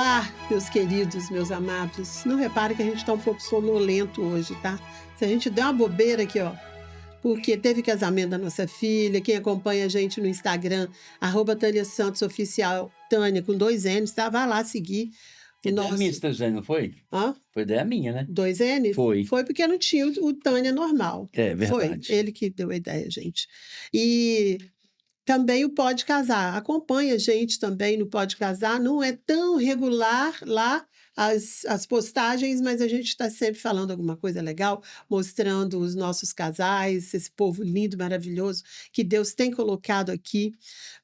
Olá, meus queridos, meus amados. Não repare que a gente está um pouco sonolento hoje, tá? Se a gente der uma bobeira aqui, ó, porque teve casamento da nossa filha, quem acompanha a gente no Instagram, @Tânia Santos Oficial, Tânia com 2 N's, tá? Vai lá seguir. Ideia minha esse 2 N, não foi? Hã? Foi ideia minha, né? 2 N's? Foi. Foi porque não tinha o Tânia normal. É verdade. Foi ele que deu a ideia, gente. E também o Pode Casar. Acompanha a gente também no Pode Casar. Não é tão regular lá as postagens, mas a gente está sempre falando alguma coisa legal, mostrando os nossos casais, esse povo lindo, maravilhoso que Deus tem colocado aqui,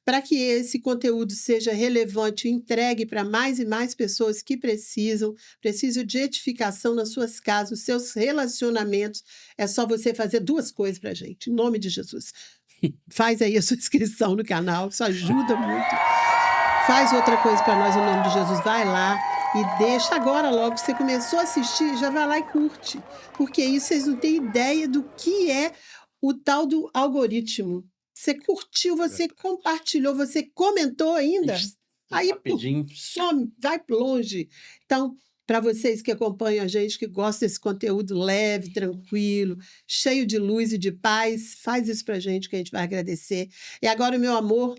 para que esse conteúdo seja relevante e entregue para mais e mais pessoas que precisam de edificação nas suas casas, nos seus relacionamentos. É só você fazer 2 coisas para a gente, em nome de Jesus. Faz aí a sua inscrição no canal, isso ajuda muito. Faz outra coisa para nós, em nome de Jesus. Vai lá e deixa agora logo. Você começou a assistir, já vai lá e curte. Porque isso vocês não têm ideia do que é o tal do algoritmo. Você curtiu, você compartilhou, você comentou ainda. Aí, rapidinho. Some, vai longe. Então, para vocês que acompanham a gente, que gostam desse conteúdo leve, tranquilo, cheio de luz e de paz, faz isso para a gente que a gente vai agradecer. E agora, o meu amor,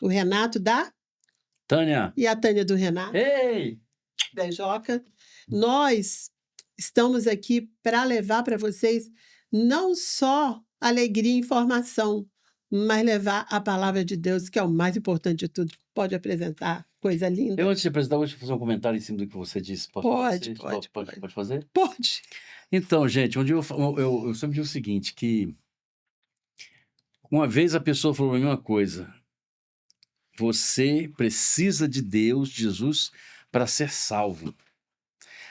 o Renato da Tânia. E a Tânia do Renato. Ei! Beijoca. Nós estamos aqui para levar para vocês não só alegria e informação, mas levar a palavra de Deus, que é o mais importante de tudo. Pode apresentar, coisa linda. Eu, antes de apresentar, vou fazer um comentário em cima do que você disse. Pode fazer? Pode. Então, gente, eu sempre digo o seguinte, que uma vez a pessoa falou a mesma coisa. Você precisa de Deus, de Jesus, para ser salvo.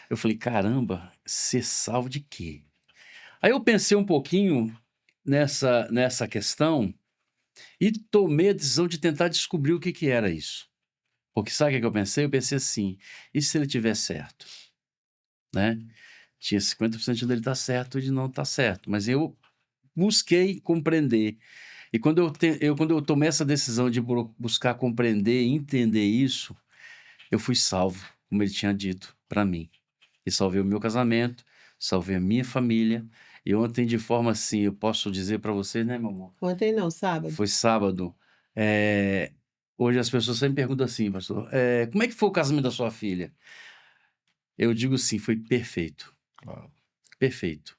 Eu falei, caramba, ser salvo de quê? Aí eu pensei um pouquinho nessa questão e tomei a decisão de tentar descobrir o que era isso. Porque sabe o que eu pensei? Eu pensei assim, e se ele tiver certo? Né? Tinha 50% dele estar certo e de não estar certo. Mas eu busquei compreender. E quando eu tomei essa decisão de buscar compreender e entender isso, eu fui salvo, como ele tinha dito para mim. E salvei o meu casamento, salvei a minha família. E ontem, de forma assim, eu posso dizer para você, né, meu amor? Ontem não, sábado. Foi sábado. Hoje as pessoas sempre perguntam assim, pastor, como é que foi o casamento da sua filha? Eu digo sim, foi perfeito. Uau. Perfeito.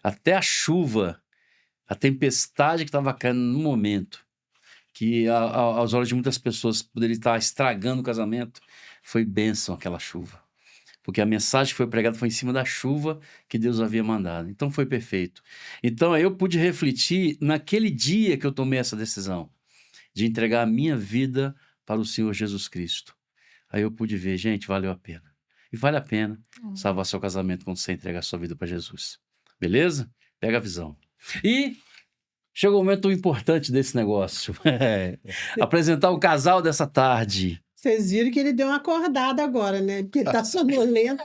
Até a chuva, a tempestade que estava caindo no momento, que aos olhos de muitas pessoas poderia estar estragando o casamento, foi bênção aquela chuva. Porque a mensagem que foi pregada foi em cima da chuva que Deus havia mandado. Então foi perfeito. Então eu pude refletir naquele dia que eu tomei essa decisão de entregar a minha vida para o Senhor Jesus Cristo. Aí eu pude ver, gente, valeu a pena. E vale a pena salvar seu casamento quando você entregar a sua vida para Jesus. Beleza? Pega a visão. E chegou o momento importante desse negócio. Apresentar o casal dessa tarde. Vocês viram que ele deu uma acordada agora, né? Porque ele tá sonolento.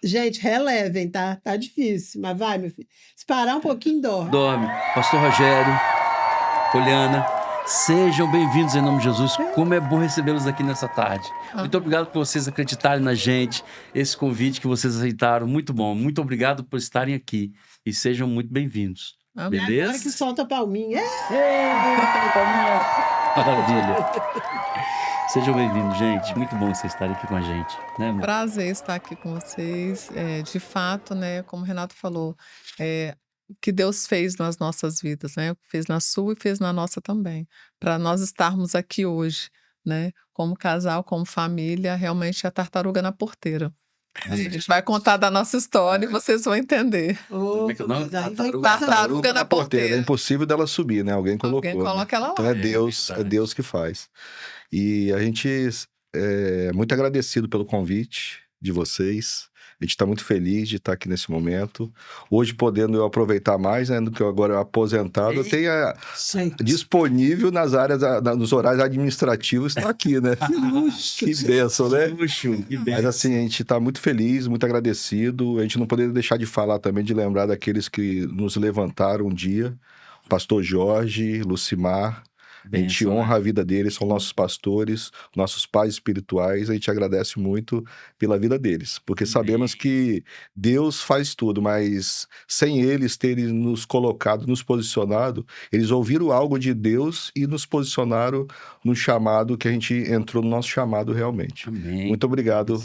Gente, relevem, tá? Tá difícil, mas vai, meu filho. Se parar um pouquinho, dorme. Dorme. Pastor Rogério, Poliana, sejam bem-vindos em nome de Jesus. Como é bom recebê-los aqui nessa tarde. Muito obrigado por vocês acreditarem na gente, esse convite que vocês aceitaram. Muito bom. Muito obrigado por estarem aqui. E sejam muito bem-vindos. Beleza? Agora que solta a palminha. Palminha. Maravilha. Sejam bem-vindos, gente. Muito bom vocês estarem aqui com a gente. Né, amor? Prazer estar aqui com vocês. De fato, né, como o Renato falou, o que Deus fez nas nossas vidas, né? Fez na sua e fez na nossa também. Para nós estarmos aqui hoje, né? Como casal, como família, realmente a tartaruga na porteira. A gente vai contar da nossa história e vocês vão entender. Como é que é o nome? Tartaruga na porteira. É impossível dela subir, né? Alguém colocou. Alguém coloca ela lá. Então é Deus que faz. E a gente é muito agradecido pelo convite de vocês. A gente está muito feliz de estar aqui nesse momento. Hoje, podendo eu aproveitar mais, né, do que eu agora aposentado, eu tenho disponível nas áreas, nos horários administrativos, está aqui, né? Que luxo. Que bênção, né? Que bênção. Mas assim, a gente está muito feliz, muito agradecido. A gente não poderia deixar de falar também, de lembrar daqueles que nos levantaram um dia. Pastor Jorge, Lucimar, A gente Benção, honra né? a vida deles, são nossos pastores, nossos pais espirituais, a gente agradece muito pela vida deles, porque sabemos que Deus faz tudo, mas sem eles terem nos colocado, nos posicionado, eles ouviram algo de Deus e nos posicionaram no chamado que a gente entrou no nosso chamado realmente. Amém. Muito obrigado,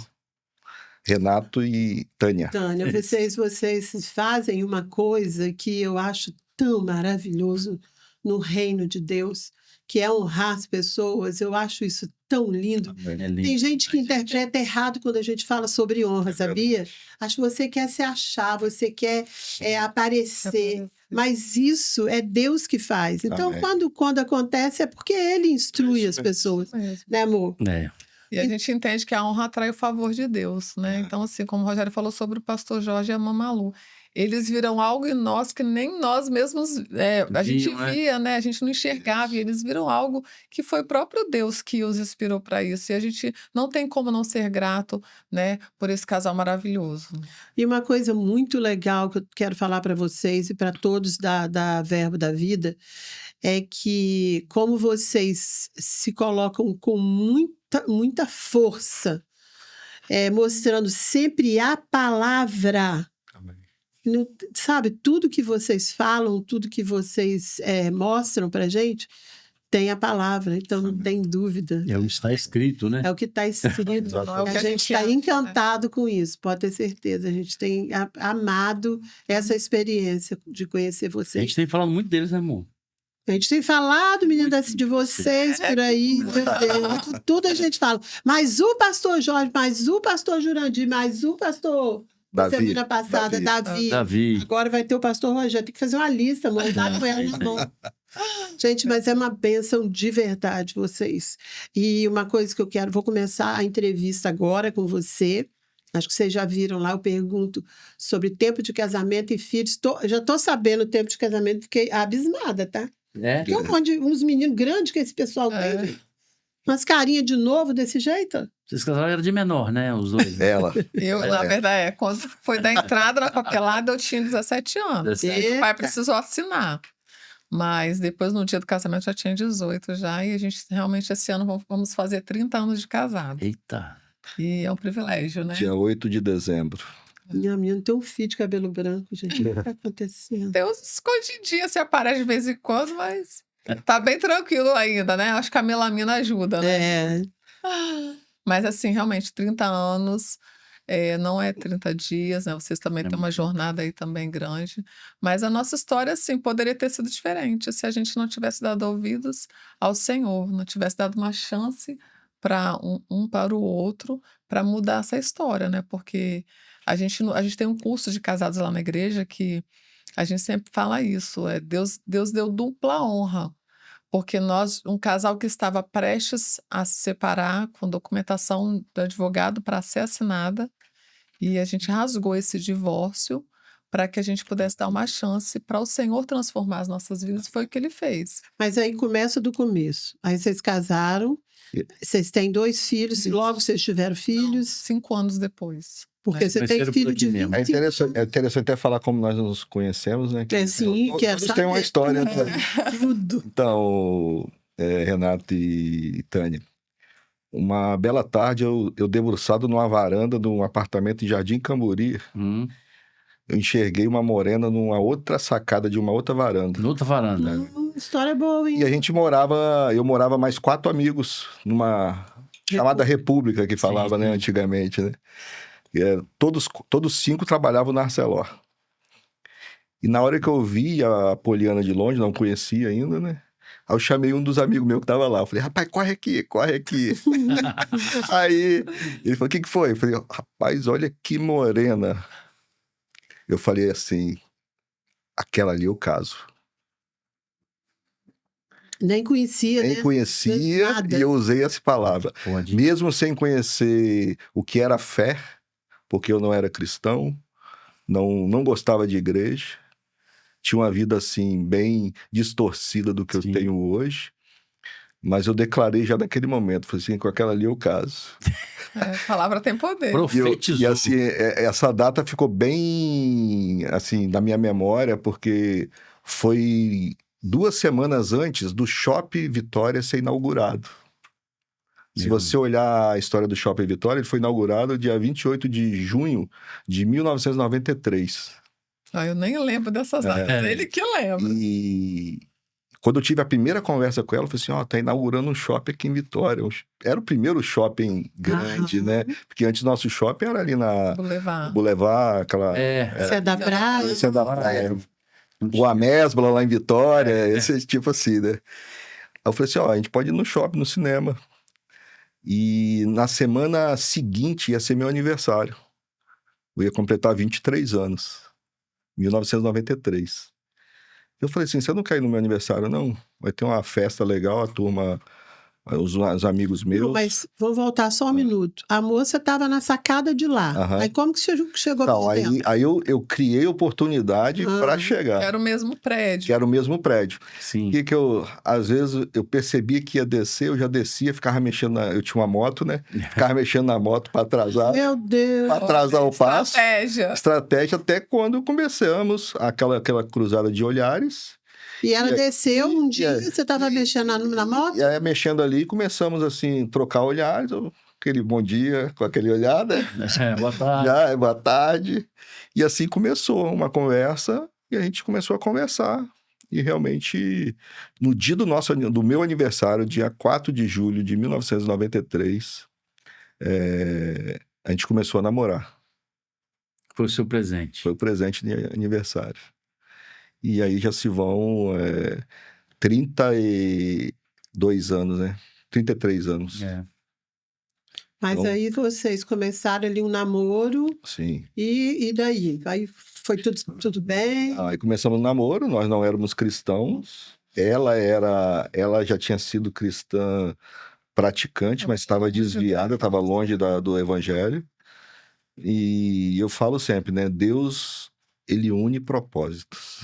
Renato e Tânia. Tânia, vocês fazem uma coisa que eu acho tão maravilhoso no reino de Deus, que é honrar as pessoas. Eu acho isso tão lindo. É Tem lindo. gente que interpreta errado quando a gente fala sobre honra, sabia? Acho que você quer se achar, você quer aparecer, mas isso é Deus que faz. Então, Amém. quando acontece, é porque Ele instrui Isso as mesmo. pessoas, Mesmo. né, amor? É. E a gente entende que a honra atrai o favor de Deus, né? Então, assim, como o Rogério falou sobre o pastor Jorge e a Mamalu, eles viram algo em nós que nem nós mesmos a gente Viam, né? via, né? A gente não enxergava, e eles viram algo que foi o próprio Deus que os inspirou para isso. E a gente não tem como não ser grato, né, por esse casal maravilhoso. E uma coisa muito legal que eu quero falar para vocês e para todos da Verbo da Vida é que, como vocês se colocam com muita força, mostrando sempre a palavra, sabe, tudo que vocês falam, tudo que vocês mostram para gente, tem a palavra, então não tem dúvida. É o que está escrito, né? É o que está escrito. Não é o que A gente está acha, né? encantado com isso, pode ter certeza. A gente tem amado essa experiência de conhecer A vocês. gente tem falado muito deles, né, amor? A gente tem falado, menina, de vocês por aí, meu Deus, tudo a gente fala. Mas o pastor Jorge, mais o pastor Jurandir, mais o pastor Davi. semana passada, Davi. Davi. Agora vai ter o pastor Rogério. Tem que fazer uma lista, mandar com ela na mão. Gente, mas é uma bênção de verdade vocês. E uma coisa que eu quero, vou começar a entrevista agora com você. Acho que vocês já viram lá, eu pergunto sobre tempo de casamento e filhos. Já estou sabendo o tempo de casamento, fiquei abismada, tá? É? Tem uns meninos grandes que esse pessoal tem. Gente. Umas carinhas de novo desse jeito. Esses casais eram de menor, né? Os dois. Ela. Eu, na verdade, quando foi da entrada na papelada, eu tinha 17 anos. E o pai precisou assinar. Mas depois, no dia do casamento, já tinha 18 já. E a gente realmente, esse ano, vamos fazer 30 anos de casado. Eita. E é um privilégio, né? Dia 8 de dezembro. Minha menina tem um fio de cabelo branco, gente. O que está acontecendo? Tem uns escondidinhos, se aparece de vez em quando, mas tá bem tranquilo ainda, né? Acho que a melamina ajuda, né? Mas assim, realmente, 30 anos não é 30 dias, né? Vocês também têm uma jornada aí também grande. Mas a nossa história, assim, poderia ter sido diferente se a gente não tivesse dado ouvidos ao Senhor, não tivesse dado uma chance para um para o outro, para mudar essa história, né? Porque a gente tem um curso de casados lá na igreja que a gente sempre fala isso, Deus deu dupla honra. Porque um casal que estava prestes a se separar, com documentação do advogado para ser assinada, e a gente rasgou esse divórcio para que a gente pudesse dar uma chance para o Senhor transformar as nossas vidas, foi o que ele fez. Mas aí começa do começo. Aí vocês casaram, vocês têm 2 filhos, logo vocês tiveram filhos. 5 anos depois. Porque você tem filho de 20. É interessante até falar como nós nos conhecemos, né? Sim, quero todos saber. têm uma história. Tudo. Então, Renato e Tânia, uma bela tarde, eu debruçado numa varanda de um apartamento em Jardim Camburi, eu enxerguei uma morena numa outra sacada de uma outra varanda. Noutra varanda. História boa, hein? E eu morava mais 4 amigos numa chamada República, que falava, né, antigamente, né? Todos 5 trabalhavam na Arcelor. E na hora que eu vi a Poliana de longe, não conhecia ainda, né? Aí eu chamei um dos amigos meus que tava lá. Eu falei, rapaz, corre aqui, corre aqui. Aí ele falou, o que foi? Eu falei, rapaz, olha que morena. Eu falei assim, aquela ali eu caso. Nem conhecia, né? Nem conhecia, nada. E eu usei essa palavra. Pode. Mesmo sem conhecer o que era fé, porque eu não era cristão, não gostava de igreja, tinha uma vida assim bem distorcida do que eu tenho hoje, mas eu declarei já naquele momento, falei assim, com aquela ali eu caso. A palavra tem poder. Profetizou. E assim, essa data ficou bem assim na minha memória, porque foi 2 semanas antes do Shopping Vitória ser inaugurado. Se Meu você olhar a história do Shopping Vitória, ele foi inaugurado dia 28 de junho de 1993. Eu nem lembro dessas datas. É. Ele que lembra. E quando eu tive a primeira conversa com ela, eu falei assim, ó, tá inaugurando um shopping aqui em Vitória. Era o primeiro shopping grande, né? Porque antes nosso shopping era ali na Boulevard. Boulevard, aquela... Você é da praia? Esse é da praia. O Amésbola lá em Vitória, esse tipo assim, né? Aí eu falei assim, ó, a gente pode ir no shopping, no cinema. E na semana seguinte ia ser meu aniversário. Eu ia completar 23 anos. 1993. Eu falei assim, você não quer ir no meu aniversário, não? Vai ter uma festa legal, a turma, os amigos meus. Não, mas vou voltar só um minuto. A moça estava na sacada de lá. Aham. Aí como que chegou Então, aqui dentro? aí eu criei oportunidade para chegar, Era o mesmo que prédio. era o mesmo prédio. Sim. Que eu, às vezes, eu percebia que ia descer, eu já descia, ficava mexendo eu tinha uma moto, né? Ficava mexendo na moto para atrasar Meu Deus. Pra atrasar o passo. Estratégia. Estratégia até quando começamos aquela cruzada de olhares. E ela E aí- desceu um dia, aí- você estava mexendo na moto? E aí, mexendo ali, começamos assim, trocar olhares, aquele bom dia com aquele olhar, né? Boa tarde. Já, boa tarde. E assim começou uma conversa, e a gente começou a conversar. E realmente, no dia do meu aniversário, dia 4 de julho de 1993, a gente começou a namorar. Foi o seu presente. Foi o presente de aniversário. E aí já se vão 32 anos, né? 33 anos. É. Mas Então- aí vocês começaram ali um namoro, Sim. e daí? Aí foi tudo bem? Aí começamos o namoro, nós não éramos cristãos. Ela já tinha sido cristã praticante, mas estava desviada, estava longe do evangelho. E eu falo sempre, né? Deus, ele une propósitos.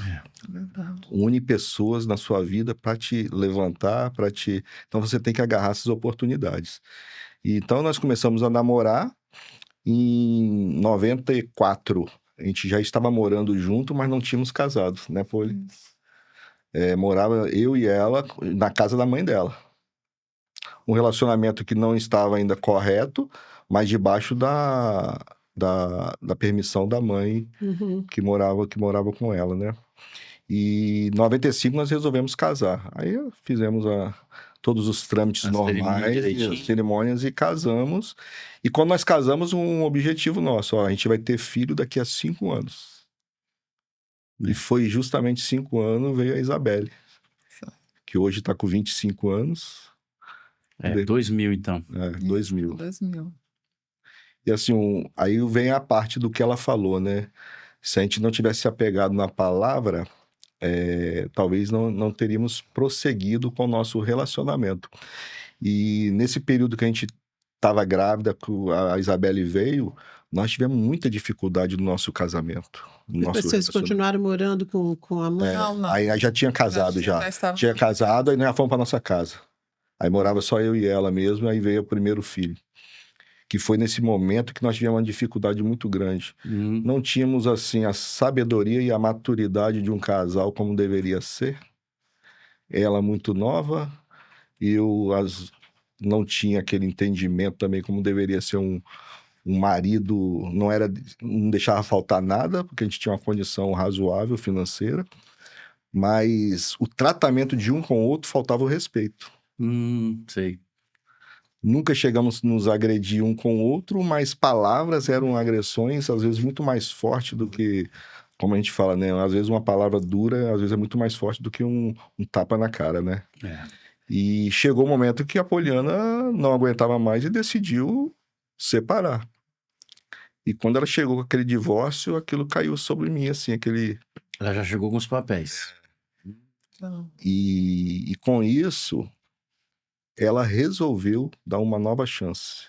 Verdade. Une pessoas na sua vida para te levantar, para te... Então você tem que agarrar essas oportunidades. E então nós começamos a namorar em 94. A gente já estava morando junto, mas não tínhamos casado, né, Poli? Morava eu e ela na casa da mãe dela. Um relacionamento que não estava ainda correto, mas debaixo da permissão da mãe Uhum. que morava com ela, né? E em 95 nós resolvemos casar. Aí fizemos todos os trâmites A cerimônia normais, direitinho. as cerimônias e casamos. E quando nós casamos, um objetivo nosso, ó, a gente vai ter filho daqui a 5 anos. E foi justamente 5 anos, veio a Isabelle, que hoje está com 25 anos, 2000, então. 2000. 2000. E assim, aí vem a parte do que ela falou, né? Se a gente não tivesse se apegado na palavra, talvez não teríamos prosseguido com o nosso relacionamento. E nesse período que a gente estava grávida, que a Isabelle veio, nós tivemos muita dificuldade no nosso casamento. No E nosso vocês relacionamento. continuaram morando com a mãe? Não. Aí já tinha casado já. estava... Tinha casado, aí nós já fomos para nossa casa. Aí morava só eu e ela mesmo, aí veio o primeiro filho. Que foi nesse momento que nós tivemos uma dificuldade muito grande. Não tínhamos, assim, a sabedoria e a maturidade de um casal como deveria ser. Ela muito nova, e eu não tinha aquele entendimento também como deveria ser um marido, não deixava faltar nada, porque a gente tinha uma condição razoável financeira, mas o tratamento de um com o outro faltava o respeito. Sei. Nunca chegamos a nos agredir um com o outro, mas palavras eram agressões, às vezes, muito mais fortes do que, como a gente fala, né? Às vezes uma palavra dura, às vezes é muito mais forte do que um tapa na cara, né? E chegou o momento que a Poliana não aguentava mais e decidiu separar. E quando ela chegou com aquele divórcio, aquilo caiu sobre mim, assim, Ela já chegou com os papéis. Não. E com isso, ela resolveu dar uma nova chance.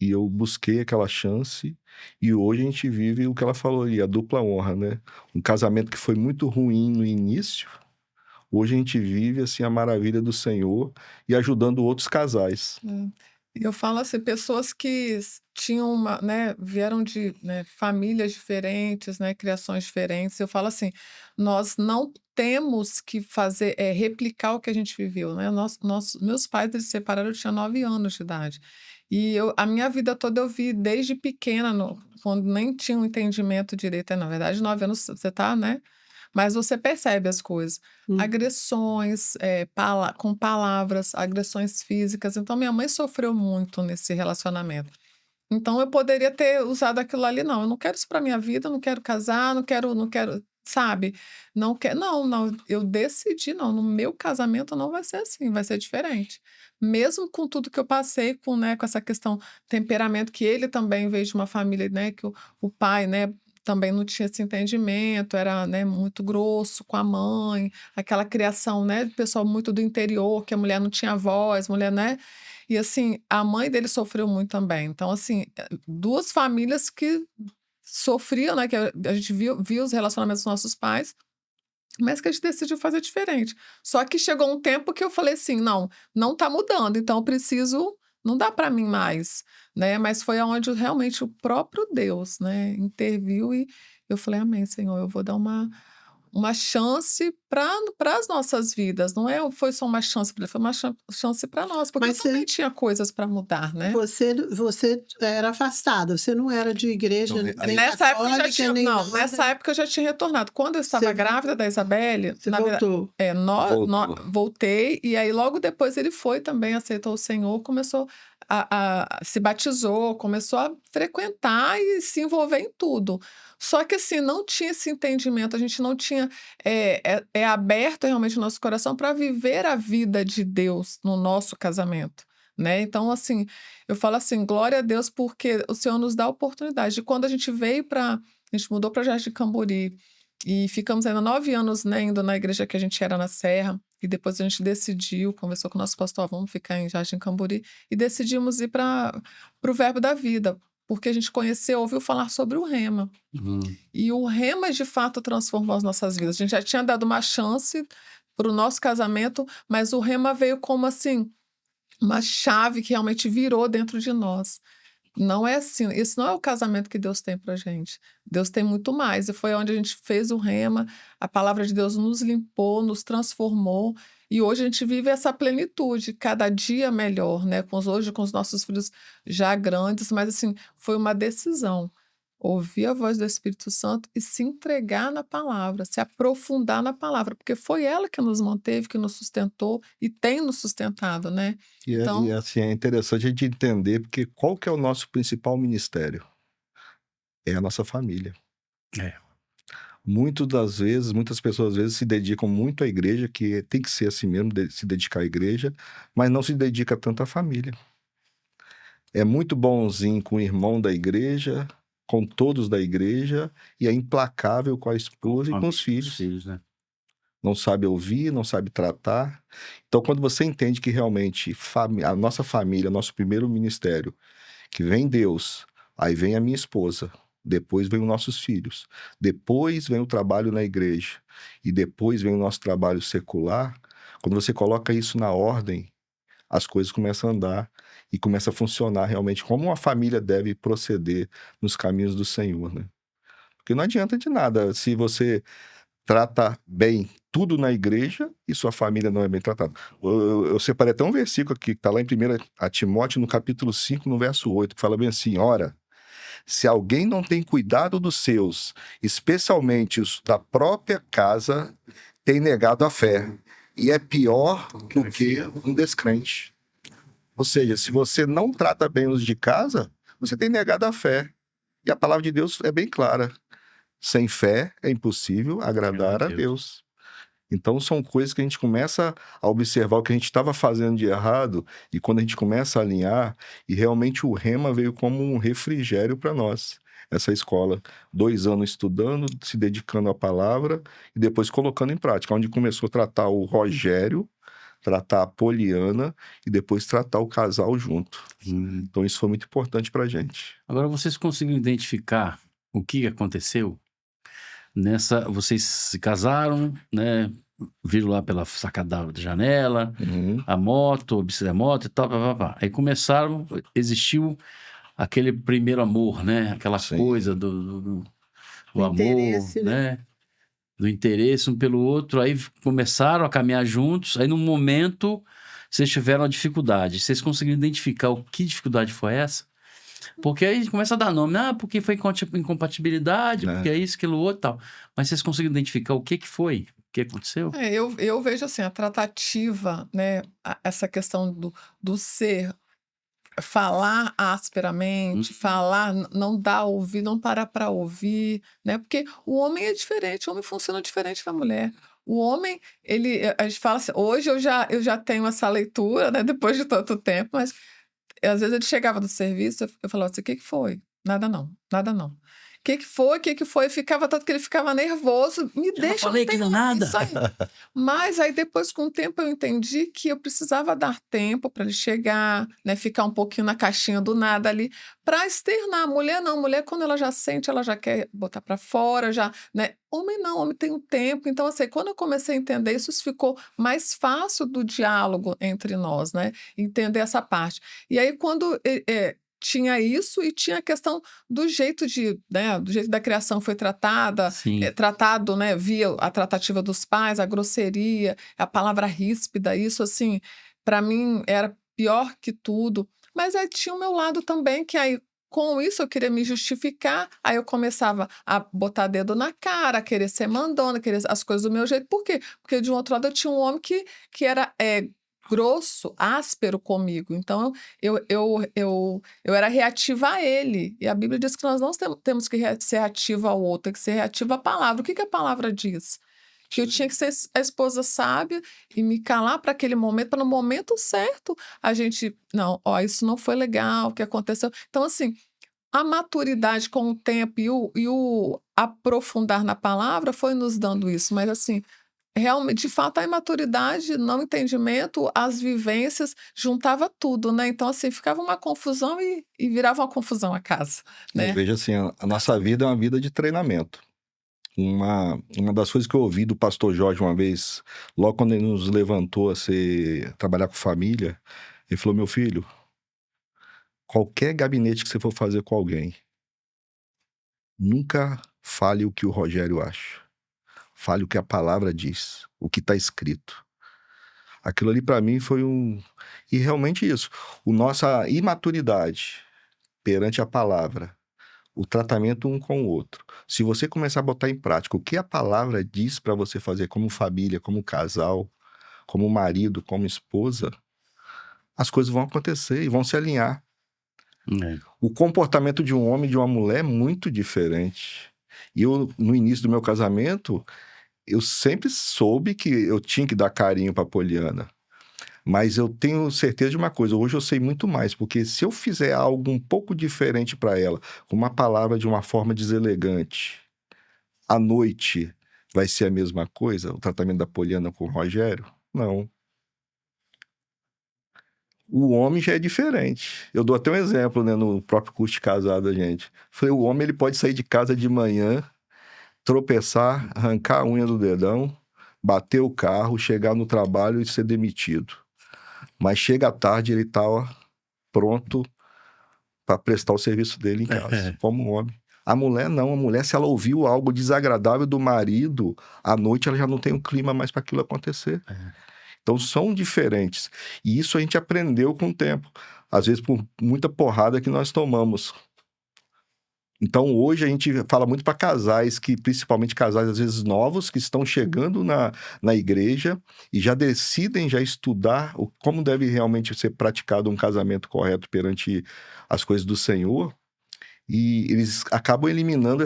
E eu busquei aquela chance, e hoje a gente vive o que ela falou ali, a dupla honra, né? Um casamento que foi muito ruim no início, hoje a gente vive, assim, a maravilha do Senhor e ajudando outros casais. Eu falo assim, pessoas que tinham uma, né, vieram de, né, famílias diferentes, né, criações diferentes. Eu falo assim, nós não temos que fazer, replicar o que a gente viveu, né? Meus pais eles se separaram, eu tinha 9 anos de idade. E a minha vida toda eu vi desde pequena, quando nem tinha um entendimento direito. Na verdade, 9 anos você tá, né? Mas você percebe as coisas. Hum. Agressões, com palavras, agressões físicas. Então, minha mãe sofreu muito nesse relacionamento. Então, eu poderia ter usado aquilo ali, não, eu não quero isso para minha vida, eu não quero casar, não quero, sabe? Não quero, não, eu decidi, não, no meu casamento não vai ser assim, vai ser diferente. Mesmo com tudo que eu passei, com essa questão temperamento, que ele também veio de uma família, né, que o pai, né, também não tinha esse entendimento, era, né, muito grosso com a mãe, aquela criação, né, de pessoal muito do interior, que a mulher não tinha voz, mulher, né? E assim, a mãe dele sofreu muito também. Então, assim, 2 famílias que sofriam, né, que a gente viu os relacionamentos dos nossos pais, mas que a gente decidiu fazer diferente. Só que chegou um tempo que eu falei assim: "Não, não tá mudando, então eu preciso, não dá para mim mais", né. Mas foi aonde realmente o próprio Deus, né, interviu e eu falei: "Amém, Senhor, eu vou dar uma chance para as nossas vidas", não foi só uma chance para ele, foi uma chance para nós, porque eu Mas também tinha coisas para mudar, né. você era afastada, você não era de igreja Não, nem Nessa época eu já católica, tinha nem não, nessa nada, época eu já tinha retornado. Quando eu você estava grávida da Isabelle, você na verdade voltou. Voltou. voltei, e aí logo depois ele foi também, aceitou o Senhor, começou se batizou, começou a frequentar e se envolver em tudo. Só que assim, não tinha esse entendimento, a gente não tinha, aberto realmente o nosso coração para viver a vida de Deus no nosso casamento, né. Então assim, eu falo assim: "Glória a Deus", porque o Senhor nos dá a oportunidade. De quando a gente mudou para Jardim Cambori e ficamos ainda 9 anos, né, indo na igreja que a gente era na Serra, e depois a gente decidiu, conversou com o nosso pastor: "Ó, vamos ficar em Jardim Cambori", e decidimos ir para o Verbo da Vida, porque a gente ouviu falar sobre o rema. Uhum. E o rema de fato transformou as nossas vidas. A gente já tinha dado uma chance para o nosso casamento, mas o rema veio como assim, uma chave que realmente virou dentro de nós. Não é assim, esse não é o casamento que Deus tem pra gente. Deus tem muito mais, e foi onde a gente fez o rema, a palavra de Deus nos limpou, nos transformou, e hoje a gente vive essa plenitude, cada dia melhor, né, hoje com os nossos filhos já grandes, mas assim, foi uma decisão. Ouvir a voz do Espírito Santo e se entregar na palavra, se aprofundar na palavra, porque foi ela que nos manteve, que nos sustentou e tem nos sustentado, né. E Então assim, é interessante a gente entender, porque qual que é o nosso principal ministério? É a nossa família. É. Muitas das vezes, muitas pessoas às vezes se dedicam muito à igreja, que tem que ser assim mesmo, se dedicar à igreja, mas não se dedica tanto à família. É muito bonzinho com o irmão da igreja, com todos da igreja, e é implacável com a esposa e com os filhos. Né? Não sabe ouvir, não sabe tratar. Então, quando você entende que realmente a nossa família, nosso primeiro ministério, que vem Deus, aí vem a minha esposa, depois vem os nossos filhos, depois vem o trabalho na igreja e depois vem o nosso trabalho secular. Quando você coloca isso na ordem, as coisas começam a andar e começa a funcionar realmente como uma família deve proceder nos caminhos do Senhor, né? Porque não adianta de nada se você trata bem tudo na igreja e sua família não é bem tratada. Eu separei até um versículo aqui, que está lá em 1 Timóteo, no capítulo 5, no verso 8, que fala bem assim: ora, se alguém não tem cuidado dos seus, especialmente os da própria casa, tem negado a fé, e é pior do que um descrente. Ou seja, se você não trata bem os de casa, você tem negado a fé. E a palavra de Deus é bem clara: sem fé é impossível agradar a Deus. Então são coisas que a gente começa a observar o que a gente estava fazendo de errado, e quando a gente começa a alinhar, e realmente o rema veio como um refrigério para nós. Essa escola, 2 anos estudando, se dedicando à palavra e depois colocando em prática, onde começou a tratar o Rogério, tratar a Poliana e depois tratar o casal junto. Então isso foi muito importante para a gente. Agora, vocês conseguem identificar o que aconteceu? Vocês se casaram, né? viram lá pela sacada da janela, Uhum. a moto, a moto e tal, pá, pá, pá. Aí começaram, existiu aquele primeiro amor, né? Aquela Sim. coisa do O amor, interesse, né? né? Do interesse um pelo outro. Aí começaram a caminhar juntos. Aí, num momento, vocês tiveram uma dificuldade. Vocês conseguiram identificar o que dificuldade foi essa? Porque aí começa a dar nome, né? Porque foi incompatibilidade, porque é isso, aquilo, outro e tal. Mas vocês conseguiram identificar o que foi? O que aconteceu? Eu vejo assim, a tratativa, né? Essa questão do ser, falar asperamente, falar, não dar a ouvir, não parar para ouvir, né? Porque o homem é diferente, o homem funciona diferente da mulher. O homem, a gente fala assim, hoje eu já tenho essa leitura, né? Depois de tanto tempo, mas às vezes ele chegava do serviço, eu falava assim: "O que que foi?". "Nada não, nada não". "O que que foi? O que que foi?". Ficava tanto que ele ficava nervoso. "Me Eu não deixa, eu falei não que não tenho nada. isso aí". Mas aí depois, com o tempo, eu entendi que eu precisava dar tempo para ele chegar, né, ficar um pouquinho na caixinha do nada ali, para externar. Mulher não, mulher quando ela já sente, ela já quer botar para fora, já, né. Homem não, homem tem um tempo. Então, assim, quando eu comecei a entender isso, isso ficou mais fácil do diálogo entre nós, né, entender essa parte. E aí quando, tinha isso e tinha a questão do jeito né, do jeito da criação foi tratada, Sim. tratado, né, via a tratativa dos pais, a grosseria, a palavra ríspida, isso assim, para mim era pior que tudo. Mas aí tinha o meu lado também, que aí com isso eu queria me justificar, aí eu começava a botar dedo na cara, querer ser mandona, querer as coisas do meu jeito. Por quê? Porque de um outro lado eu tinha um homem que era grosso, áspero comigo. Então eu era reativa a ele. E a Bíblia diz que nós não temos que ser reativa ao outro, tem que ser reativa à palavra. O que que a palavra diz? Que eu tinha que ser a esposa sábia e me calar para aquele momento, para no momento certo a gente, não, ó, isso não foi legal, o que aconteceu. Então, assim, a maturidade com o tempo e o aprofundar na palavra foi nos dando isso, mas assim, realmente, de fato, a imaturidade, não entendimento, as vivências, juntava tudo, né, então, assim, ficava uma confusão e virava uma confusão a casa, Eu né. vejo assim, a nossa vida é uma vida de treinamento. Uma das coisas que eu ouvi do pastor Jorge uma vez, logo quando ele nos levantou trabalhar com família, ele falou: "Meu filho, qualquer gabinete que você for fazer com alguém, nunca fale o que o Rogério acha. Fale o que a palavra diz, o que está escrito". Aquilo ali para mim foi e realmente isso, nossa imaturidade perante a palavra, o tratamento um com o outro. Se você começar a botar em prática o que a palavra diz para você fazer como família, como casal, como marido, como esposa, as coisas vão acontecer e vão se alinhar. É. O comportamento de um homem e de uma mulher é muito diferente. E eu, no início do meu casamento, eu sempre soube que eu tinha que dar carinho para Poliana. Mas eu tenho certeza de uma coisa, hoje eu sei muito mais, porque se eu fizer algo um pouco diferente para ela, com uma palavra de uma forma deselegante, à noite vai ser a mesma coisa? O tratamento da Poliana com o Rogério? Não. O homem já é diferente. Eu dou até um exemplo, né, no próprio curso de casado da gente. Falei, o homem ele pode sair de casa de manhã, tropeçar, arrancar a unha do dedão, bater o carro, chegar no trabalho e ser demitido. Mas chega à tarde, ele tá pronto para prestar o serviço dele em casa, como homem. A mulher não, a mulher, se ela ouviu algo desagradável do marido, à noite ela já não tem um clima mais para aquilo acontecer. Então são diferentes. E isso a gente aprendeu com o tempo. Às vezes por muita porrada que nós tomamos. Então hoje a gente fala muito para casais, principalmente casais às vezes novos, que estão chegando na igreja e já decidem já estudar como deve realmente ser praticado um casamento correto perante as coisas do Senhor. E eles acabam eliminando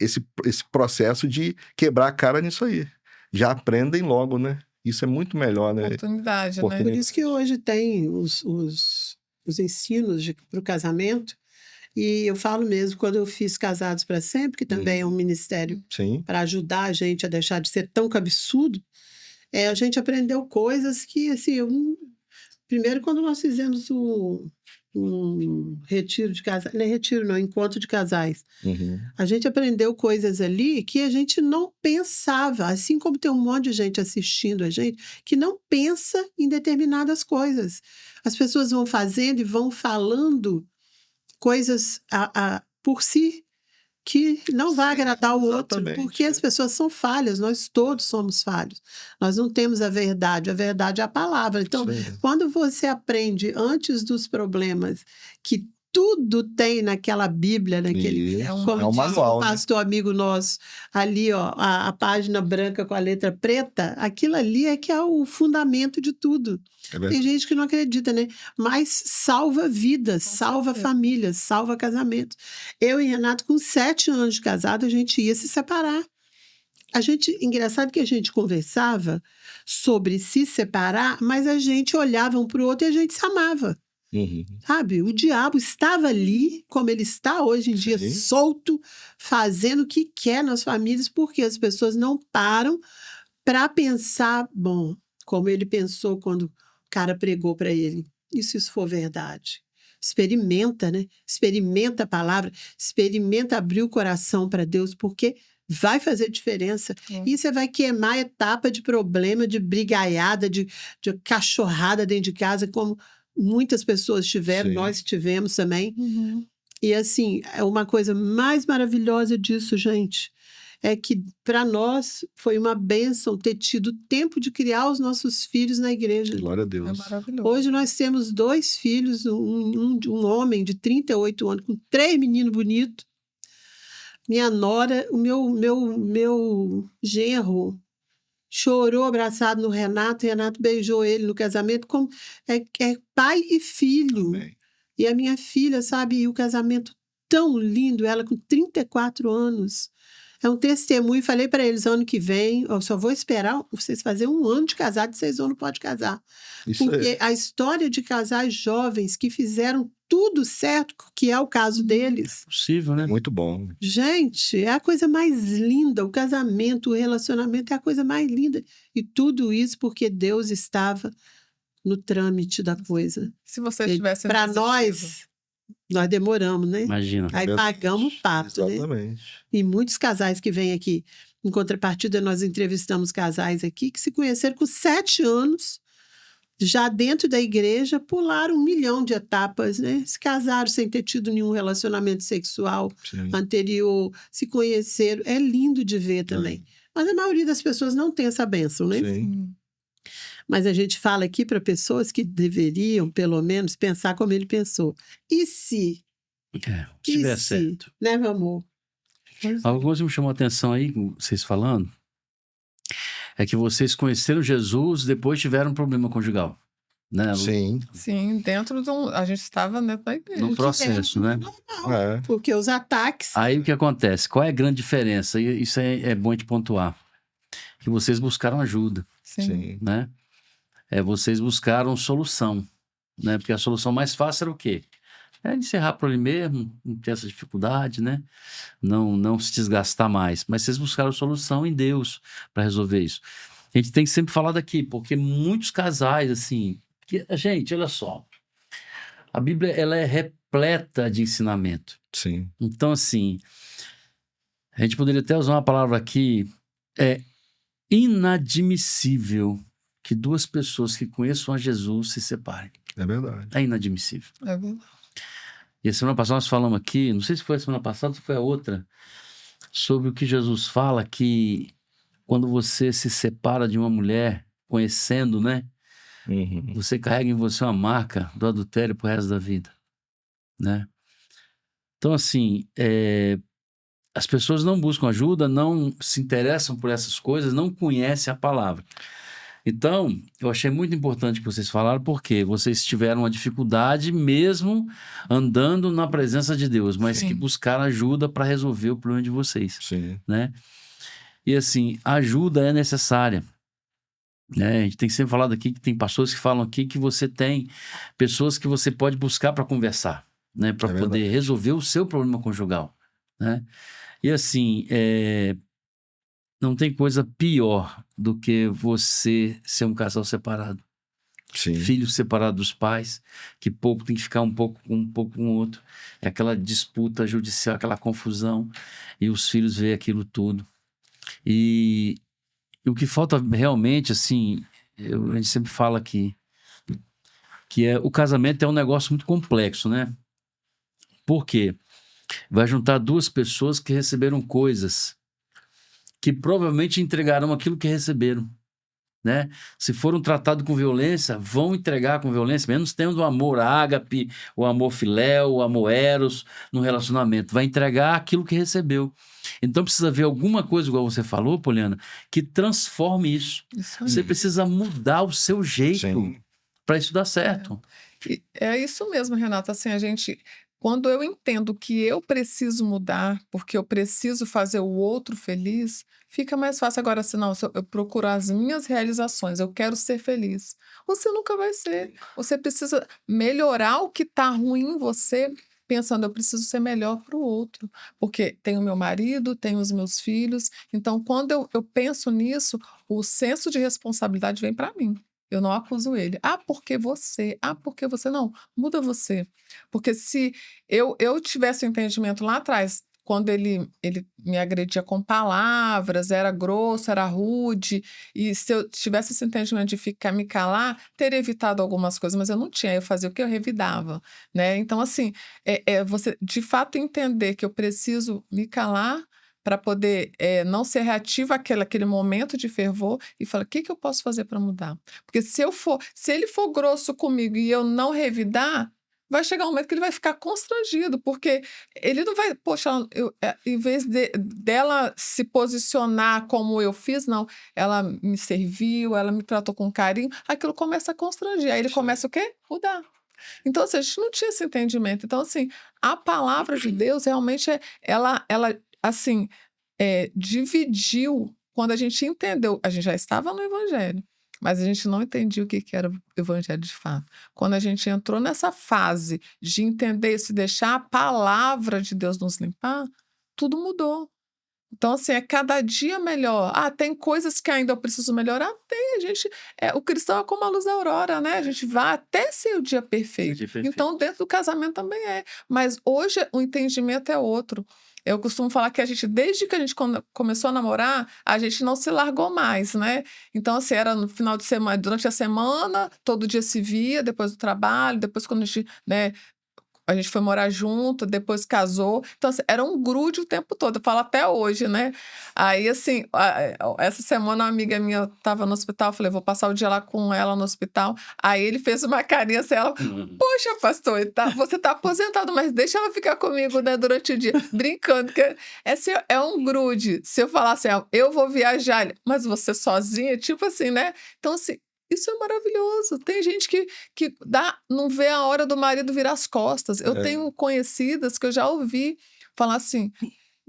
esse processo de quebrar a cara nisso aí. Já aprendem logo, né? Isso é muito melhor, né? Oportunidade, né. Por isso que hoje tem os ensinos para o casamento, e eu falo mesmo, quando eu fiz Casados para Sempre, que também é um ministério Sim. para ajudar a gente a deixar de ser tão cabeçudo, a gente aprendeu coisas que, assim, primeiro, quando nós fizemos retiro de casais, não é retiro não, encontro de casais. Uhum. A gente aprendeu coisas ali que a gente não pensava, assim como tem um monte de gente assistindo a gente que não pensa em determinadas coisas. As pessoas vão fazendo e vão falando coisas por si que não vai agradar o outro, exatamente, porque as pessoas são falhas, nós todos somos falhos. Nós não temos a verdade é a palavra. Então, Isso aí. quando você aprende antes dos problemas que tudo tem naquela Bíblia, naquele, Isso. como É um diz manual, um né? pastor amigo nosso, ali, ó, a página branca com a letra preta, aquilo ali é que é o fundamento de tudo. É Tem verdade. gente que não acredita, né? Mas salva vidas, Com salva certeza. famílias, salva casamento. Eu e Renato, com 7 anos de casado, a gente ia se separar. Engraçado que a gente conversava sobre se separar, mas a gente olhava um para o outro e a gente se amava. Uhum. Sabe? O diabo estava ali, como ele está hoje em dia, Sim. solto, fazendo o que quer nas famílias, porque as pessoas não param para pensar, bom, como ele pensou quando o cara pregou para ele. E se isso for verdade? Experimenta, né? Experimenta a palavra, experimenta abrir o coração para Deus, porque vai fazer diferença. E você vai queimar etapa de problema, de brigaiada, de cachorrada dentro de casa, como muitas pessoas tiveram, Sim. nós tivemos também. Uhum. E assim, é uma coisa mais maravilhosa disso, gente, é que para nós foi uma bênção ter tido tempo de criar os nossos filhos na igreja. Glória a É Deus. maravilhoso. Hoje nós temos 2 filhos, um homem de 38 anos com 3 meninos bonitos. Minha nora, o meu genro chorou abraçado no Renato, Renato beijou ele no casamento, como é pai e filho. Amém. E a minha filha, sabe, e o casamento tão lindo, ela com 34 anos. É um testemunho. Falei para eles, ano que vem, eu só vou esperar vocês fazerem 1 ano de casado, vocês não podem casar. Isso Porque aí. a história de casais jovens que fizeram tudo certo, que é o caso deles, Possível, né? Muito bom. gente, é a coisa mais linda. O casamento, o relacionamento é a coisa mais linda. E tudo isso porque Deus estava no trâmite da coisa. Se vocês tivessem Para desistido. nós demoramos, né? Imagina. Aí Verdade. pagamos o pato, né? Exatamente. E muitos casais que vêm aqui, em contrapartida, nós entrevistamos casais aqui que se conheceram com 7 anos, já dentro da igreja, pularam 1 milhão de etapas, né? Se casaram sem ter tido nenhum relacionamento sexual Sim. anterior, se conheceram. É lindo de ver também. Mas a maioria das pessoas não tem essa bênção, né? Sim. Mas a gente fala aqui para pessoas que deveriam, pelo menos, pensar como ele pensou. E se? Se tiver certo. Né, meu amor? Alguma coisa que me chamou a atenção aí, com vocês falando, é que vocês conheceram Jesus, depois tiveram um problema conjugal, né? Sim. Sim, dentro de um. A gente estava dentro da igreja. No processo, né? É. Porque os ataques. Aí o que acontece? Qual é a grande diferença? E isso é bom de pontuar. Que vocês buscaram ajuda, Sim. Sim. né? Vocês buscaram solução, né? Porque a solução mais fácil era o quê? É encerrar por ali mesmo, não ter essa dificuldade, né? Não se desgastar mais. Mas vocês buscaram solução em Deus para resolver isso. A gente tem que sempre falar daqui, porque muitos casais, assim... gente, olha só. A Bíblia, ela é repleta de ensinamento. Sim. Então, assim, a gente poderia até usar uma palavra aqui, é inadmissível que 2 pessoas que conheçam a Jesus se separem. É verdade. É inadmissível. É verdade. E a semana passada nós falamos aqui, não sei se foi a semana passada ou foi a outra, sobre o que Jesus fala, que quando você se separa de uma mulher, conhecendo, né? Uhum. Você carrega em você uma marca do adultério pro resto da vida, né? Então, assim, as pessoas não buscam ajuda, não se interessam por essas coisas, não conhecem a palavra. Então, eu achei muito importante que vocês falaram, porque vocês tiveram uma dificuldade mesmo andando na presença de Deus, mas Sim. que buscaram ajuda para resolver o problema de vocês, Sim. né? E assim, ajuda é necessária, né? A gente tem sempre falado aqui que tem pastores que falam aqui que você tem pessoas que você pode buscar para conversar, né? Para É poder verdade. resolver o seu problema conjugal, né? E assim, não tem coisa pior do que você ser um casal separado. Sim. Filhos separados dos pais, que pouco tem que ficar um pouco com o outro. É aquela disputa judicial, aquela confusão, e os filhos veem aquilo tudo. E o que falta realmente, assim, a gente sempre fala aqui, que o casamento é um negócio muito complexo, né? Por quê? Vai juntar duas pessoas que receberam coisas que provavelmente entregarão aquilo que receberam, né? Se foram tratados com violência, vão entregar com violência, menos tendo o amor ágape, o amor filéu, o amor eros no relacionamento. Vai entregar aquilo que recebeu. Então precisa haver alguma coisa, igual você falou, Poliana, que transforme isso. Isso aí. Você precisa mudar o seu jeito Sim. para isso dar certo. E é isso mesmo, Renata. Assim, quando eu entendo que eu preciso mudar, porque eu preciso fazer o outro feliz, fica mais fácil. Agora, se não, se eu procuro as minhas realizações, eu quero ser feliz. Você nunca vai ser. Você precisa melhorar o que está ruim em você, pensando, eu preciso ser melhor para o outro. Porque tem o meu marido, tem os meus filhos. Então, quando eu penso nisso, o senso de responsabilidade vem para mim. Eu não acuso ele. Porque você. Porque você. Não, muda você. Porque se eu tivesse o entendimento lá atrás, quando ele me agredia com palavras, era grosso, era rude, e se eu tivesse esse entendimento de me calar, teria evitado algumas coisas, mas eu não tinha. Eu fazia o que eu revidava, né? Então, assim, você de fato entender que eu preciso me calar para poder não ser reativa àquele momento de fervor e falar, o que eu posso fazer para mudar? Porque se ele for grosso comigo e eu não revidar, vai chegar um momento que ele vai ficar constrangido, porque ele não vai, poxa, em vez dela se posicionar como eu fiz, não, ela me serviu, ela me tratou com carinho, aquilo começa a constranger, aí ele começa o quê? Mudar. Então, assim, a gente não tinha esse entendimento. Então, assim, a palavra de Deus realmente ela assim, dividiu quando a gente entendeu. A gente já estava no Evangelho, mas a gente não entendia o que era o Evangelho de fato. Quando a gente entrou nessa fase de entender isso e deixar a palavra de Deus nos limpar, tudo mudou. Então, assim, é cada dia melhor. Tem coisas que ainda eu preciso melhorar? Tem. O cristão é como a luz da aurora, né? A gente vai até ser o dia perfeito. Então, dentro do casamento também é. Mas hoje o entendimento é outro. Eu costumo falar que desde que a gente começou a namorar, a gente não se largou mais, né? Então, assim, era no final de semana, durante a semana, todo dia se via, depois do trabalho, depois quando a gente, né? A gente foi morar junto, depois casou. Então, assim, era um grude o tempo todo. Eu falo até hoje, né? Aí, assim, essa semana uma amiga minha estava no hospital. Eu falei, vou passar o dia lá com ela no hospital. Aí ele fez uma carinha assim, ela... Poxa, pastor, você tá aposentado, mas deixa ela ficar comigo, né, durante o dia. Brincando, que é um grude. Se eu falar assim, eu vou viajar, mas você sozinha, tipo assim, né? Então, assim, isso é maravilhoso. Tem gente que não vê a hora do marido virar as costas. Eu tenho conhecidas que eu já ouvi falar assim,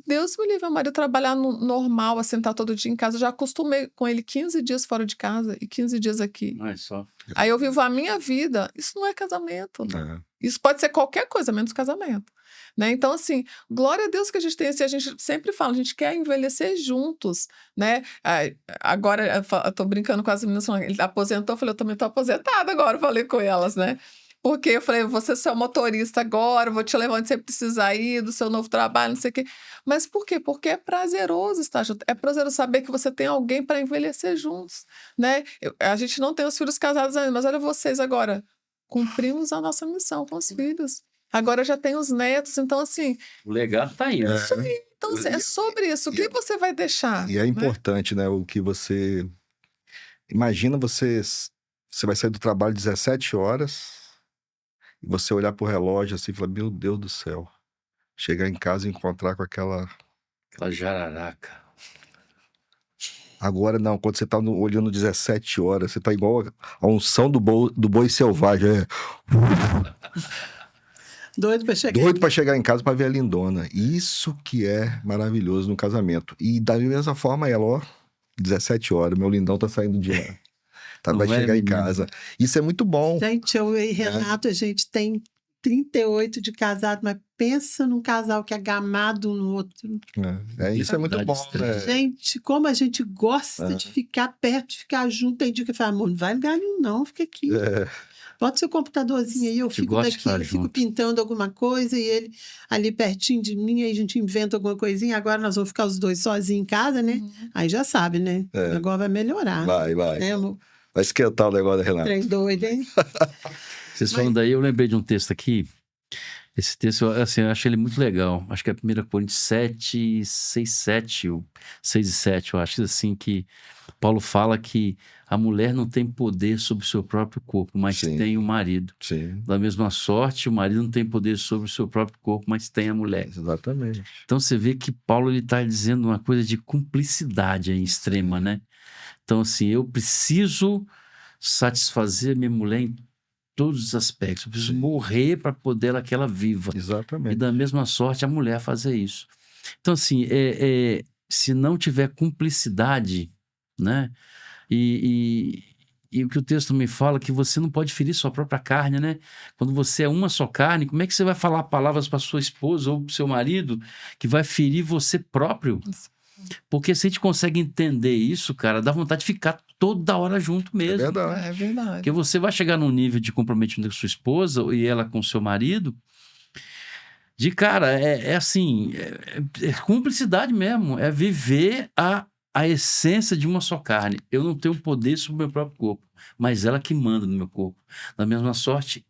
Deus me livre, meu marido trabalhar no normal, a sentar todo dia em casa. Eu já acostumei com ele 15 dias fora de casa e 15 dias aqui. Só. Aí eu vivo a minha vida. Isso não é casamento. Isso pode ser qualquer coisa, menos casamento. Né? Então, assim, glória a Deus que a gente tem esse. A gente sempre fala, a gente quer envelhecer juntos, né? Agora, eu tô brincando com as meninas, falando, ele aposentou, eu falei, eu também tô aposentada agora, eu falei com elas, né? Porque eu falei, você é seu motorista agora, vou te levar onde você precisar ir, do seu novo trabalho, não sei o quê. Mas por quê? Porque é prazeroso estar junto. É prazeroso saber que você tem alguém para envelhecer juntos, né? A gente não tem os filhos casados ainda, mas olha vocês agora. Cumprimos a nossa missão com os filhos. Agora já tem os netos, então assim... O legado tá aí. Isso aí. Então é sobre isso. O que você vai deixar? E é importante, né? O que você... Imagina você vai sair do trabalho 17 horas e você olhar pro relógio assim e falar, meu Deus do céu. Chegar em casa e encontrar com aquela jararaca. Agora não, quando você tá olhando 17 horas, você tá igual a unção do boi selvagem. Doido pra chegar. Doido pra chegar em casa pra ver a lindona. Isso que é maravilhoso no casamento. E da mesma forma ela, ó, 17 horas, meu lindão tá saindo de lá. Vai chegar em casa. Isso é muito bom. Gente, eu e Renato, a gente tem 38 de casado, mas pensa num casal que é gamado um no outro. Isso é muito bom, né? Gente, como a gente gosta É. de ficar perto, de ficar junto. Tem dia que eu falo, amor, não vai lugar nenhum não, fica aqui. É, Bota seu computadorzinho aí, eu Te fico gosta de daqui, estar eu fico junto. pintando alguma coisa e ele ali pertinho de mim, aí a gente inventa alguma coisinha. Agora nós vamos ficar os dois sozinhos em casa, né? Aí já sabe, né? O negócio vai melhorar. vai. Né, amor? Vai esquentar o negócio, Renato. Trem doido, hein? Vocês falando daí, eu lembrei de um texto aqui. Esse texto, assim, eu achei ele muito legal. Acho que é 1 Coríntios 7, 6, 7, ou 6 e 7, eu acho assim, que Paulo fala que a mulher não tem poder sobre o seu próprio corpo, mas Sim. tem o marido. Sim, Da mesma sorte, o marido não tem poder sobre o seu próprio corpo, mas tem a mulher. exatamente. Então você vê que Paulo ele está dizendo uma coisa de cumplicidade aí extrema, né? Então assim, eu preciso satisfazer a minha mulher em todos os aspectos. Eu preciso Sim. morrer para poder que ela viva. E Exatamente. da mesma sorte a mulher fazer isso. Então assim, se não tiver cumplicidade, né? E o que o texto me fala é que você não pode ferir sua própria carne, né? Quando você é uma só carne, como é que você vai falar palavras para sua esposa ou para seu marido que vai ferir você próprio? Porque se a gente consegue entender isso, cara, dá vontade de ficar toda hora junto É mesmo. verdade. É verdade. Porque você vai chegar num nível de comprometimento com sua esposa e ela com seu marido, de cara, assim, é cumplicidade mesmo, é viver a essência de uma só carne. Eu não tenho poder sobre o meu próprio corpo, mas ela que manda no meu corpo. Da mesma sorte,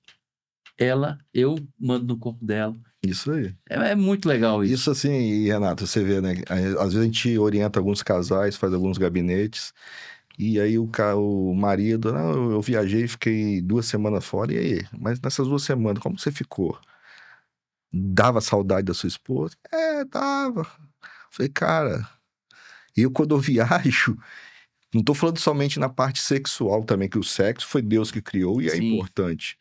eu mando no corpo dela. Isso aí. É muito legal isso. Isso assim, e, Renato, você vê, né? Às vezes a gente orienta alguns casais, faz alguns gabinetes, e aí o marido, não, eu viajei, fiquei 2 semanas fora, e aí? Mas nessas 2 semanas, como você ficou? Dava saudade da sua esposa? Dava. Falei, cara, eu quando eu viajo, não tô falando somente na parte sexual também, que o sexo foi Deus que criou e é Sim. importante.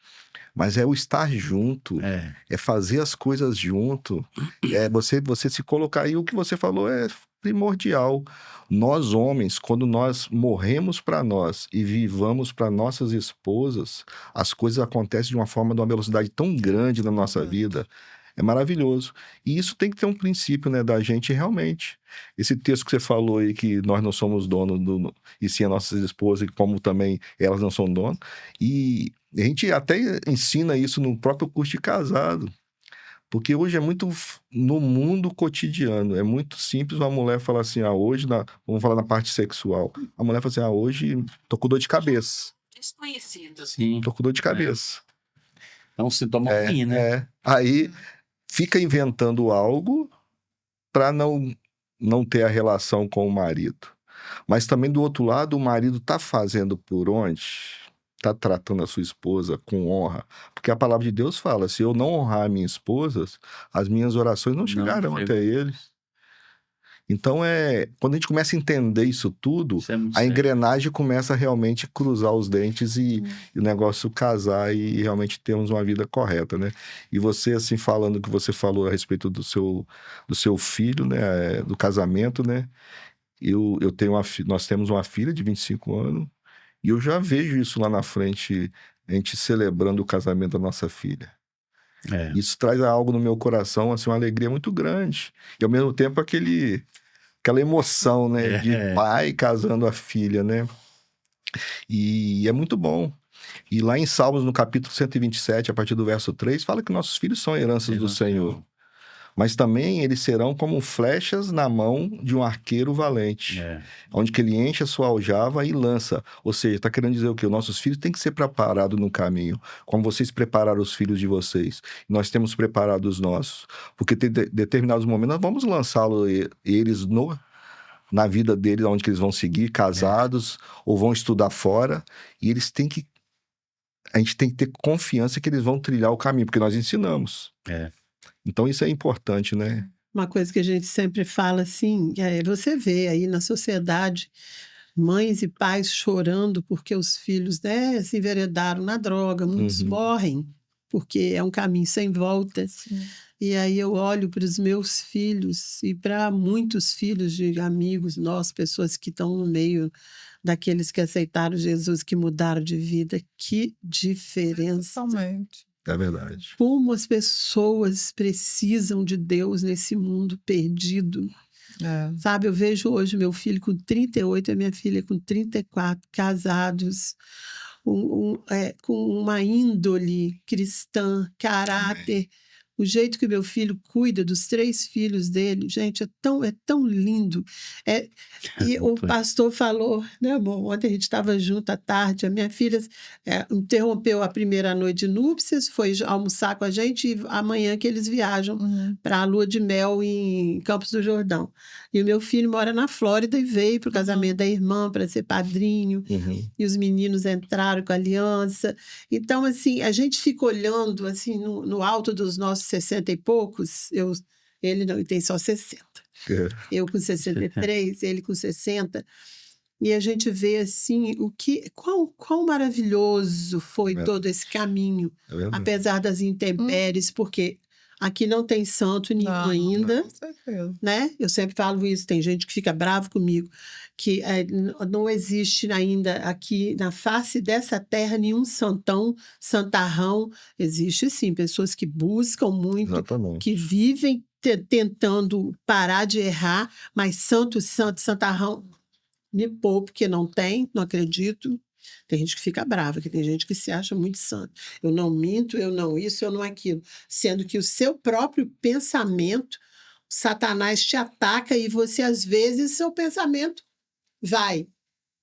Mas é o estar junto, é fazer as coisas junto, é você se colocar. E o que você falou é primordial. Nós, homens, quando nós morremos para nós e vivamos para nossas esposas, as coisas acontecem de uma velocidade tão grande na nossa vida. É maravilhoso. E isso tem que ter um princípio, né, da gente realmente. Esse texto que você falou aí, que nós não somos donos e sim as nossas esposas, e como também elas não são donas. E a gente até ensina isso no próprio curso de casado. Porque hoje é muito no mundo cotidiano. É muito simples uma mulher falar assim, hoje, vamos falar na parte sexual. A mulher fala assim, hoje tô com dor de cabeça. Desconhecido. Sim. Tô com dor de cabeça. É um sintoma ruim, né? Aí fica inventando algo para não ter a relação com o marido. Mas também do outro lado, o marido tá fazendo por onde? Tá tratando a sua esposa com honra. Porque a palavra de Deus fala, se eu não honrar a minha esposa, as minhas orações não chegarão até ele. Então, quando a gente começa a entender isso tudo, a engrenagem começa a realmente cruzar os dentes e o negócio casar e realmente termos uma vida correta, né? E você, assim, falando o que você falou a respeito do seu filho, né? Do casamento, né? Nós temos uma filha de 25 anos e eu já vejo isso lá na frente, a gente celebrando o casamento da nossa filha. Isso traz algo no meu coração, assim, uma alegria muito grande. E ao mesmo tempo aquela emoção, né? De pai casando a filha, né? E é muito bom. E lá em Salmos, no capítulo 127, a partir do verso 3, fala que nossos filhos são heranças do Senhor. Mas também eles serão como flechas na mão de um arqueiro valente, onde que ele enche a sua aljava e lança. Ou seja, está querendo dizer o quê? Os nossos filhos têm que ser preparados no caminho, como vocês prepararam os filhos de vocês. Nós temos preparado os nossos, porque tem determinados momentos nós vamos lançá-los eles na vida deles, onde que eles vão seguir, casados, ou vão estudar fora, e a gente tem que ter confiança que eles vão trilhar o caminho, porque nós ensinamos. Então isso é importante, né? Uma coisa que a gente sempre fala assim, você vê aí na sociedade mães e pais chorando porque os filhos, né, se enveredaram na droga, muitos morrem porque é um caminho sem volta. E aí eu olho para os meus filhos e para muitos filhos de amigos nossos, pessoas que estão no meio daqueles que aceitaram Jesus, que mudaram de vida. Que diferença! Totalmente. É verdade. Como as pessoas precisam de Deus nesse mundo perdido. É. Sabe, eu vejo hoje meu filho com 38 e a minha filha com 34, casados, com uma índole cristã, caráter. O jeito que meu filho cuida dos 3 filhos dele, gente, é tão lindo. E o Foi. pastor falou, né, amor? Ontem a gente estava junto à tarde, a minha filha interrompeu a primeira noite de núpcias, foi almoçar com a gente e amanhã que eles viajam Uhum. para a lua de mel em Campos do Jordão. E o meu filho mora na Flórida e veio para o casamento da irmã para ser padrinho. Uhum. E os meninos entraram com a aliança. Então, assim, a gente fica olhando assim no alto dos nossos 60 e poucos. Ele não, ele tem só 60. É, Eu com 63, ele com 60. E a gente vê assim quão maravilhoso foi É. todo esse caminho, é verdade. apesar das intempéries, porque aqui não tem santo nenhum Não, ainda. com certeza. Né? Eu sempre falo isso, tem gente que fica bravo comigo, que não existe ainda aqui na face dessa terra nenhum santarrão. Existe sim, pessoas que buscam muito, Exatamente. que vivem tentando parar de errar, mas santarrão, me poupe, porque não tem, não acredito. Tem gente que fica brava, que tem gente que se acha muito santo. Eu não minto, eu não isso, eu não aquilo. Sendo que o seu próprio pensamento, Satanás te ataca e você, às vezes, seu pensamento vai.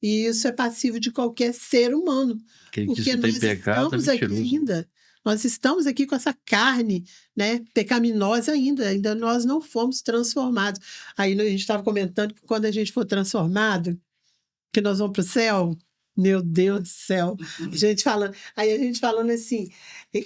E isso é passivo de qualquer ser humano. Quem diz Porque que tem nós pecado é estamos aqui mentiroso. ainda. Nós estamos aqui com essa carne, né, pecaminosa ainda nós não fomos transformados. Aí a gente estava comentando que quando a gente for transformado, que nós vamos para o céu, meu Deus do céu. Aí a gente falando assim,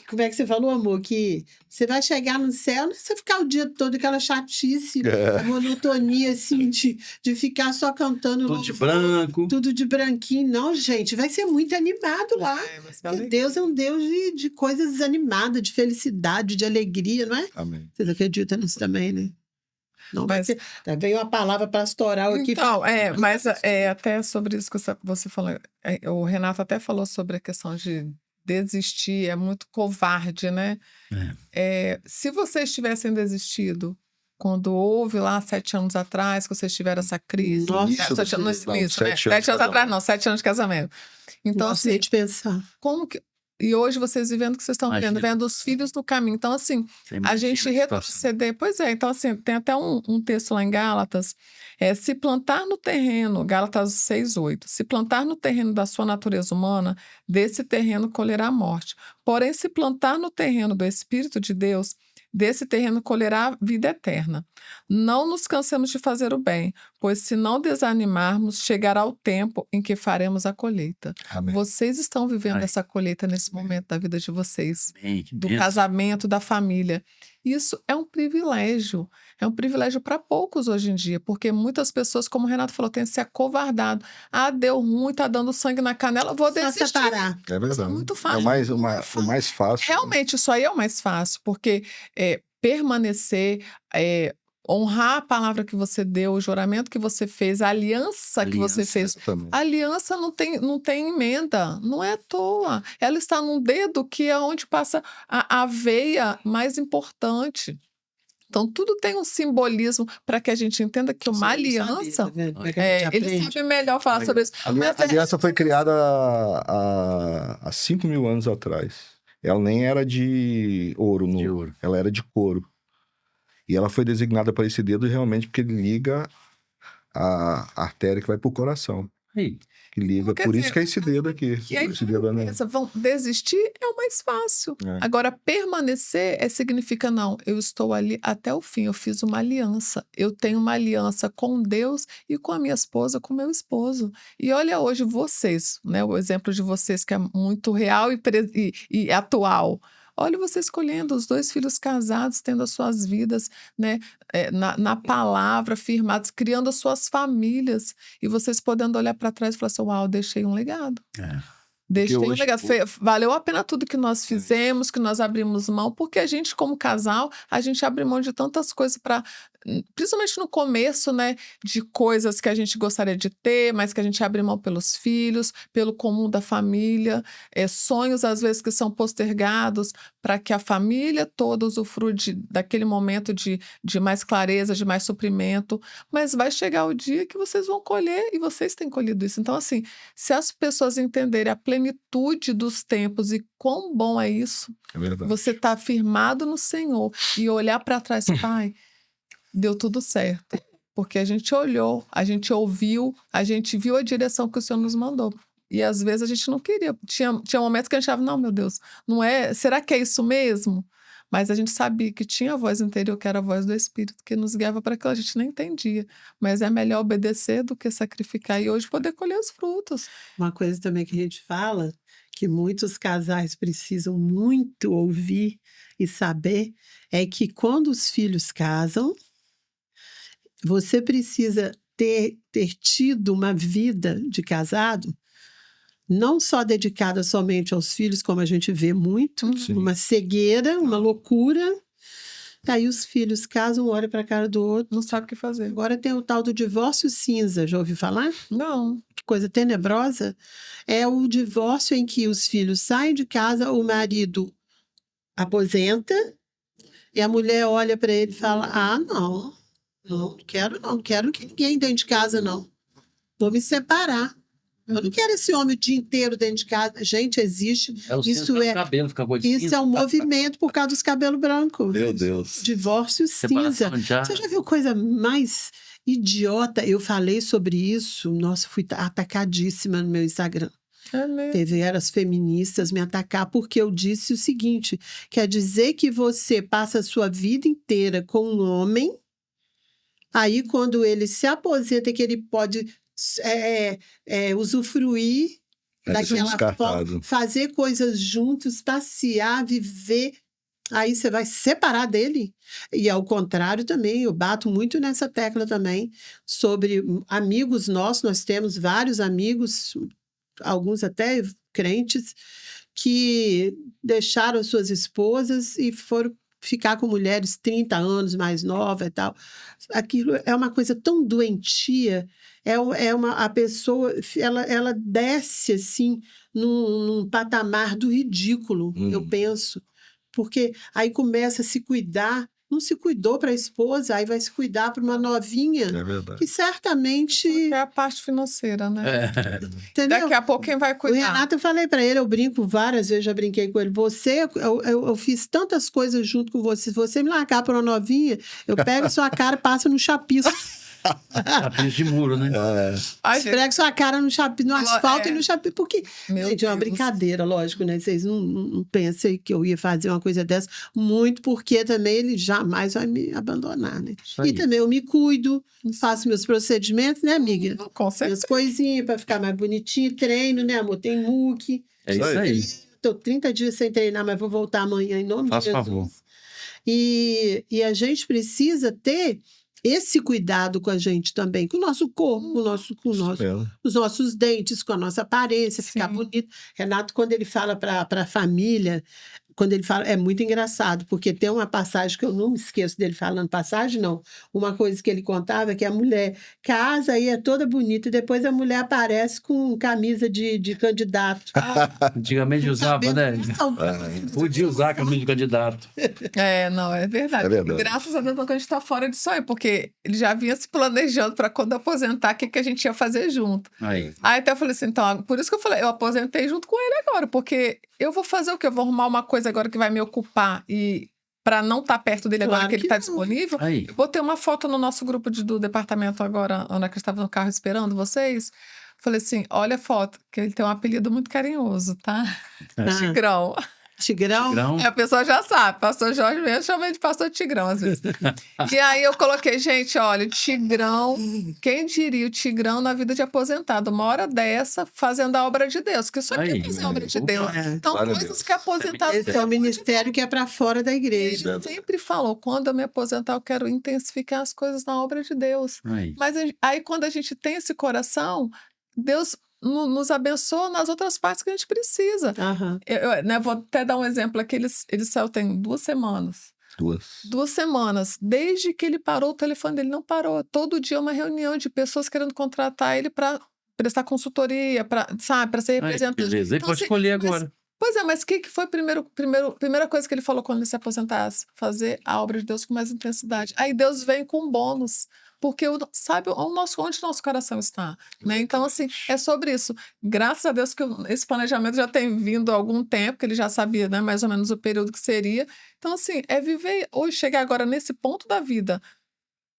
como é que você falou, amor? Que você vai chegar no céu, não é você ficar o dia todo aquela chatice, a monotonia assim de ficar só cantando Tudo de louvor, branco. tudo de branquinho. Não, gente, vai ser muito animado lá. Mas Porque Deus é um Deus de coisas animadas, de felicidade, de alegria, não é? Amém. Vocês acreditam nisso também, né? Não vai Mas- ter. Veio uma palavra pastoral aqui. Então, mas até sobre isso que você falou, o Renato até falou sobre a questão de desistir, é muito covarde, né? Se vocês tivessem desistido quando houve lá 7 anos atrás, que vocês tiveram essa crise, Nossa, nesse não, início, né? 7 anos 7 anos cada atrás, um. não, 7 anos de casamento. Então, Nossa, assim, de pensar. como que. E hoje vocês vivendo o que vocês estão Imagina. vendo os filhos no caminho. Então, assim, Você a imagina gente a situação. retroceder. Pois é, então, assim, tem até um texto lá em Gálatas. Se plantar no terreno, Gálatas 6:8, se plantar no terreno da sua natureza humana, desse terreno colherá a morte. Porém, se plantar no terreno do Espírito de Deus, desse terreno colherá a vida eterna. Não nos cansemos de fazer o bem, pois se não desanimarmos, chegará o tempo em que faremos a colheita. Amém. Vocês estão vivendo Ai. essa colheita nesse momento da vida de vocês, Bem, que do bênção. casamento, da família. Isso é um privilégio para poucos hoje em dia, porque muitas pessoas, como o Renato falou, têm se acovardado. Ah, deu ruim, tá dando sangue na canela, vou Só desistir. separar. É verdade. muito fácil. É o mais fácil. Realmente, isso aí é o mais fácil, porque permanecer, honrar a palavra que você deu, o juramento que você fez, a aliança que você Aliança. fez. Exatamente. A aliança não tem emenda, não é à toa. Ela está num dedo que é onde passa a veia mais importante. Então, tudo tem um simbolismo para que a gente entenda que uma aliança. Tá vendo? Como é que a gente Ele aprende? sabe melhor falar sobre isso. A Mas aliança foi criada há 5.000 anos atrás. Ela nem era de ouro, De ouro. ela era de couro. E ela foi designada para esse dedo realmente porque ele liga a artéria que vai para o coração. Aí, Que liga. Quer Por dizer, isso que é esse dedo aqui. E aí, Esse dedo é vão desistir é o mais fácil. É. Agora, permanecer significa, não, eu estou ali até o fim, eu fiz uma aliança. Eu tenho uma aliança com Deus e com a minha esposa, com o meu esposo. E olha hoje vocês, né, o exemplo de vocês que é muito real e atual. Olha você escolhendo os 2 filhos casados, tendo as suas vidas, né, na palavra, firmados, criando as suas famílias. E vocês podendo olhar para trás e falar assim, uau, deixei um legado. Deixei um hoje- legado. Valeu a pena tudo que nós fizemos, que nós abrimos mão, porque a gente, como casal, a gente abre mão de tantas coisas para, principalmente no começo, né, de coisas que a gente gostaria de ter, mas que a gente abre mão pelos filhos, pelo comum da família, sonhos às vezes que são postergados para que a família toda usufrua daquele momento de mais clareza, de mais suprimento, mas vai chegar o dia que vocês vão colher e vocês têm colhido isso. Então, assim, se as pessoas entenderem a plenitude dos tempos e quão bom é isso, É verdade. você está firmado no Senhor e olhar para trás, Pai, deu tudo certo. Porque a gente olhou, a gente ouviu, a gente viu a direção que o Senhor nos mandou. E às vezes a gente não queria. Tinha momentos que a gente achava, não, meu Deus, não é? Será que é isso mesmo? Mas a gente sabia que tinha a voz interior, que era a voz do Espírito, que nos guiava para aquilo, a gente nem entendia. Mas é melhor obedecer do que sacrificar e hoje poder colher os frutos. Uma coisa também que a gente fala, que muitos casais precisam muito ouvir e saber, é que quando os filhos casam, você precisa ter tido uma vida de casado, não só dedicada somente aos filhos, como a gente vê muito, Sim. uma cegueira, uma loucura. Aí os filhos casam, um olha para a cara do outro. Não sabe o que fazer. Agora tem o tal do divórcio cinza, já ouviu falar? Não. Que coisa tenebrosa. É o divórcio em que os filhos saem de casa, o marido aposenta e a mulher olha para ele e fala: Ah, não quero que ninguém dentro de casa, não. Vou me separar. Eu não quero esse homem o dia inteiro dentro de casa. Gente, existe. É o Isso centro do é, cabelo, fica gordinho. isso é um movimento por causa dos cabelos brancos. Meu Deus. Divórcio cinza. Separação já. Você já viu coisa mais idiota? Eu falei sobre isso. Nossa, fui atacadíssima no meu Instagram. É mesmo. Teve as feministas me atacar porque eu disse o seguinte: quer dizer que você passa a sua vida inteira com um homem, aí quando ele se aposenta, que ele pode usufruir Vai ser daquela forma, descartado. fazer coisas juntos, passear, viver. Aí você vai se separar dele. E ao contrário também, eu bato muito nessa tecla também sobre amigos nossos. Nós temos vários amigos, alguns até crentes, que deixaram suas esposas e foram ficar com mulheres 30 anos mais novas e tal. Aquilo é uma coisa tão doentia. A pessoa, ela desce assim num patamar do ridículo, eu penso. Porque aí começa a se cuidar, não se cuidou para a esposa, aí vai se cuidar para uma novinha, É verdade. que certamente, É a parte financeira, né? entendeu? Daqui a pouco quem vai O cuidar? Renato, eu falei para ele, eu brinco várias vezes, já brinquei com ele. Eu fiz tantas coisas junto com você. Se você me largar para uma novinha, eu pego a sua cara e passo no chapiço. Chapiço de muro, né? Ai, gente, Esfrego sua cara no chapiço, no asfalto e no chapiço. Porque, meu gente, é uma Deus. brincadeira, lógico, né? Vocês não pensem que eu ia fazer uma coisa dessa. Muito porque também ele jamais vai me abandonar, né? Isso aí. E também eu me cuido, faço meus procedimentos, né, amiga? Com certeza. Minhas coisinhas para ficar mais bonitinho, treino, né, amor? Tem muque. É isso aí. Estou 30 dias sem treinar, mas vou voltar amanhã em nome de Faz Jesus. favor. E a gente precisa ter esse cuidado com a gente também, com o nosso corpo, com os nossos dentes, com a nossa aparência, ficar Sim. bonito. Renato, quando ele fala para a família, quando ele fala, é muito engraçado, porque tem uma passagem que eu não me esqueço dele falando, passagem não, uma coisa que ele contava é que a mulher casa e é toda bonita, e depois a mulher aparece com camisa de candidato. Antigamente usava, né? Podia usar camisa de candidato. Não, é verdade. É verdade. Graças a Deus que a gente está fora disso aí, porque ele já vinha se planejando para quando aposentar, o que a gente ia fazer junto. Aí. Aí até eu falei assim, então, por isso que eu falei, eu aposentei junto com ele agora, porque eu vou fazer o quê? Eu vou arrumar uma coisa agora que vai me ocupar e para não estar perto dele agora Claro que ele que está não. disponível. Aí. Eu botei uma foto no nosso grupo do departamento agora, Ana, que estava no carro esperando vocês. Falei assim, olha a foto, que ele tem um apelido muito carinhoso, tá? Tigrão. Tigrão? Grão. A pessoa já sabe, pastor Jorge mesmo chama ele de pastor Tigrão às vezes. E aí eu coloquei, gente, olha, Tigrão, quem diria o Tigrão na vida de aposentado, uma hora dessa fazendo a obra de Deus, que isso aqui Aí. é fazer a obra de Deus. É. Então, Glória a coisas Deus. que aposentado Esse é o ministério que é para fora da igreja. ele sempre falou, quando eu me aposentar, eu quero intensificar as coisas na obra de Deus. Aí. Mas aí, quando a gente tem esse coração, Deus nos abençoa nas outras partes que a gente precisa. Aham. Né, vou até dar um exemplo aqui, ele saiu tem 2 semanas. 2 semanas, desde que ele parou, o telefone dele não parou. Todo dia uma reunião de pessoas querendo contratar ele para prestar consultoria, para ser Ai, que representante. beleza. Ele Então, pode assim, escolher mas agora. pois é, mas o que foi primeira coisa que ele falou quando ele se aposentasse? Fazer a obra de Deus com mais intensidade. Aí Deus vem com bônus, porque sabe onde o nosso coração está, né? Então, assim, é sobre isso. Graças a Deus que esse planejamento já tem vindo há algum tempo, que ele já sabia, né, mais ou menos o período que seria. Então, assim, é viver hoje, chegar agora nesse ponto da vida,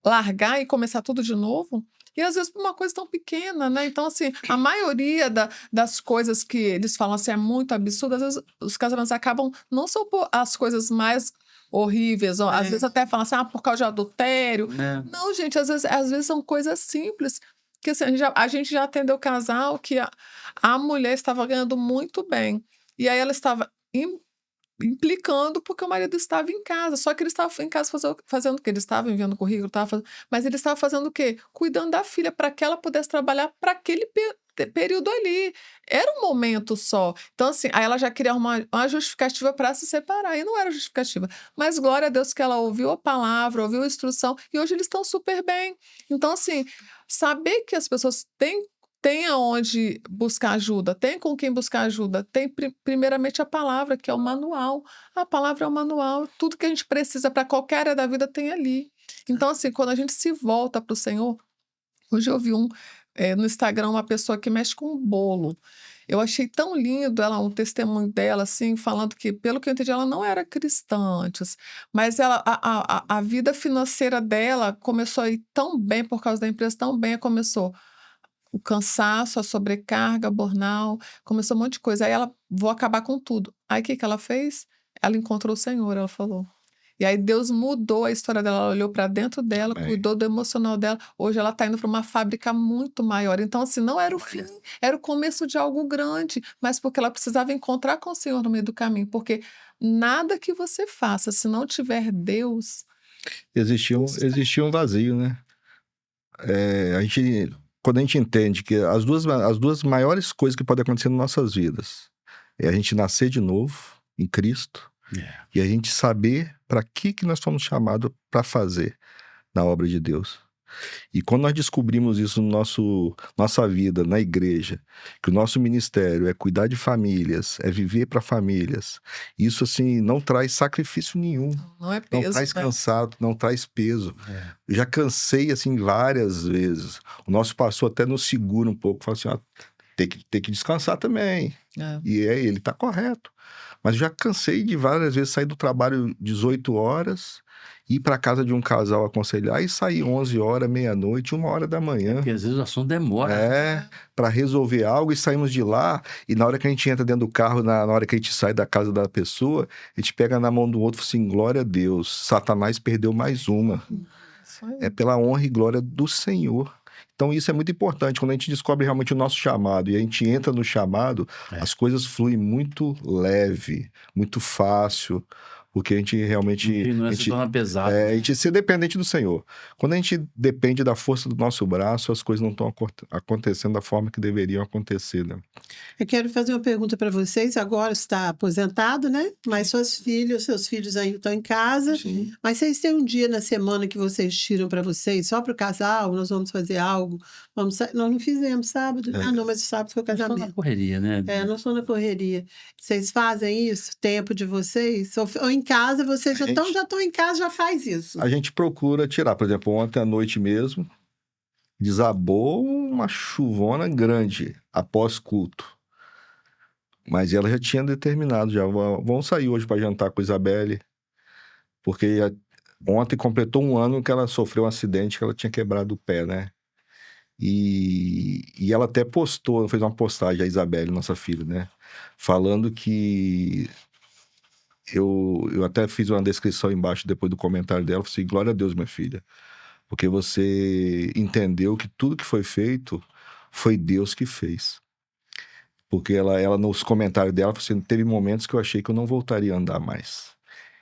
largar e começar tudo de novo, e às vezes por uma coisa tão pequena, né? Então, assim, a maioria das coisas que eles falam assim é muito absurda, às vezes os casamentos acabam não só por as coisas mais horríveis, ou às vezes até falam assim, por causa de adultério. Não, gente, às vezes são coisas simples, que assim, a gente já atendeu casal que a mulher estava ganhando muito bem, e aí ela estava implicando porque o marido estava em casa, só que ele estava em casa fazendo o quê? Ele estava enviando currículo, mas ele estava fazendo o quê? Cuidando da filha, para que ela pudesse trabalhar para aquele período ali. Era um momento só. Então, assim, aí ela já queria arrumar uma justificativa para se separar, e não era justificativa. Mas glória a Deus que ela ouviu a palavra, ouviu a instrução, e hoje eles estão super bem. Então, assim, saber que as pessoas tem aonde buscar ajuda, tem com quem buscar ajuda, tem primeiramente a palavra, que é o manual. A palavra é o manual, tudo que a gente precisa para qualquer área da vida tem ali. Então, assim, quando a gente se volta para o Senhor, hoje eu vi no Instagram uma pessoa que mexe com bolo. Eu achei tão lindo um testemunho dela, assim, falando que, pelo que eu entendi, ela não era cristã antes, mas a vida financeira dela começou a ir tão bem por causa da empresa, tão bem, começou o cansaço, a sobrecarga, burnout, começou um monte de coisa. Aí vou acabar com tudo. Aí o que ela fez? Ela encontrou o Senhor, ela falou. E aí Deus mudou a história dela, ela olhou para dentro dela, cuidou do emocional dela. Hoje ela está indo para uma fábrica muito maior. Então, assim, não era o fim, era o começo de algo grande, mas porque ela precisava encontrar com o Senhor no meio do caminho, porque nada que você faça, se não tiver Deus... Existia um vazio, né? Quando a gente entende que as duas maiores coisas que podem acontecer nas nossas vidas é a gente nascer de novo em Cristo e a gente saber para que nós fomos chamados para fazer na obra de Deus. E quando nós descobrimos isso no nossa vida, na igreja, que o nosso ministério é cuidar de famílias, é viver para famílias, isso assim não traz sacrifício nenhum, não é peso, não traz né? cansado, não traz peso. Eu já cansei assim várias vezes. O nosso pastor até nos segura um pouco, fala assim, tem que descansar também. E ele está correto. Mas eu já cansei de várias vezes sair do trabalho 18 horas, ir para casa de um casal aconselhar e sair 11 horas, meia-noite, 1h da manhã. Porque às vezes o assunto demora. Para resolver algo, e saímos de lá, e na hora que a gente entra dentro do carro, na hora que a gente sai da casa da pessoa, a gente pega na mão do outro e fala assim, glória a Deus, Satanás perdeu mais uma. É pela honra e glória do Senhor. Então isso é muito importante, quando a gente descobre realmente o nosso chamado e a gente entra no chamado, as coisas fluem muito leve, muito fácil, porque a gente realmente... se torna pesado. A gente ser dependente do Senhor. Quando a gente depende da força do nosso braço, as coisas não estão acontecendo da forma que deveriam acontecer, né? Eu quero fazer uma pergunta para vocês. Agora está aposentado, né? Mas seus filhos ainda estão em casa. Sim. Mas vocês têm um dia na semana que vocês tiram para vocês, só para o casal, nós vamos fazer algo. Nós não fizemos sábado. Não, mas o sábado foi o Estou na casamento. correria, né? Nós estamos na correria. Vocês fazem isso? Tempo de vocês? Ou em casa, vocês já estão em casa, já faz isso? A gente procura tirar. Por exemplo, ontem à noite mesmo, desabou uma chuvona grande após culto. Mas ela já tinha determinado, vamos sair hoje para jantar com a Isabelle, porque ontem completou 1 ano que ela sofreu um acidente, que ela tinha quebrado o pé, né? E ela até fez uma postagem, a Isabelle, nossa filha, né? Falando que... Eu até fiz uma descrição embaixo depois do comentário dela, falei assim, glória a Deus, minha filha, porque você entendeu que tudo que foi feito foi Deus que fez. Porque ela nos comentários dela, falou assim, teve momentos que eu achei que eu não voltaria a andar mais.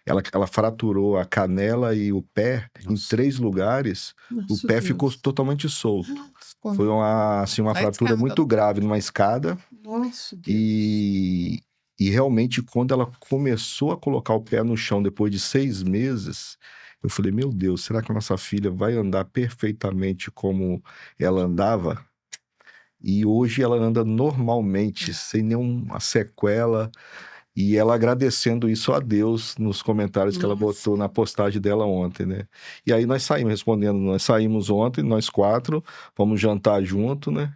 ela fraturou a canela e o pé em Nossa. 3 lugares. O Nossa, pé Deus. ficou totalmente solto. Ficou Foi uma na fratura escada. muito grave numa escada. Nossa, Deus. E realmente, quando ela começou a colocar o pé no chão depois de 6 meses, eu falei, meu Deus, será que a nossa filha vai andar perfeitamente como ela andava? E hoje ela anda normalmente, sem nenhuma sequela. E ela agradecendo isso a Deus nos comentários que ela Nossa. botou na postagem dela ontem, né? E aí nós saímos ontem, nós 4, fomos jantar junto, né?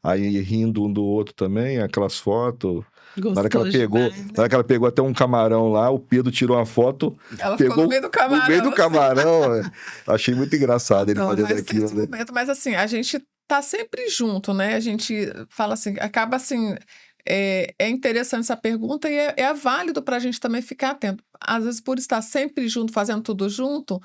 Aí rindo um do outro também, aquelas fotos. Na hora que ela Gostoso pegou, demais, né? na hora que ela pegou até um camarão lá, o Pedro tirou uma foto, Ela ficou pegou no meio do no camarão. meio do assim. camarão. Achei muito engraçado ele Adoro, fazendo Mas aquilo, esse né? momento, mas assim, a gente tá sempre junto, né? A gente fala assim, acaba assim, é interessante essa pergunta e é válido para a gente também ficar atento. Às vezes, por estar sempre junto, fazendo tudo junto,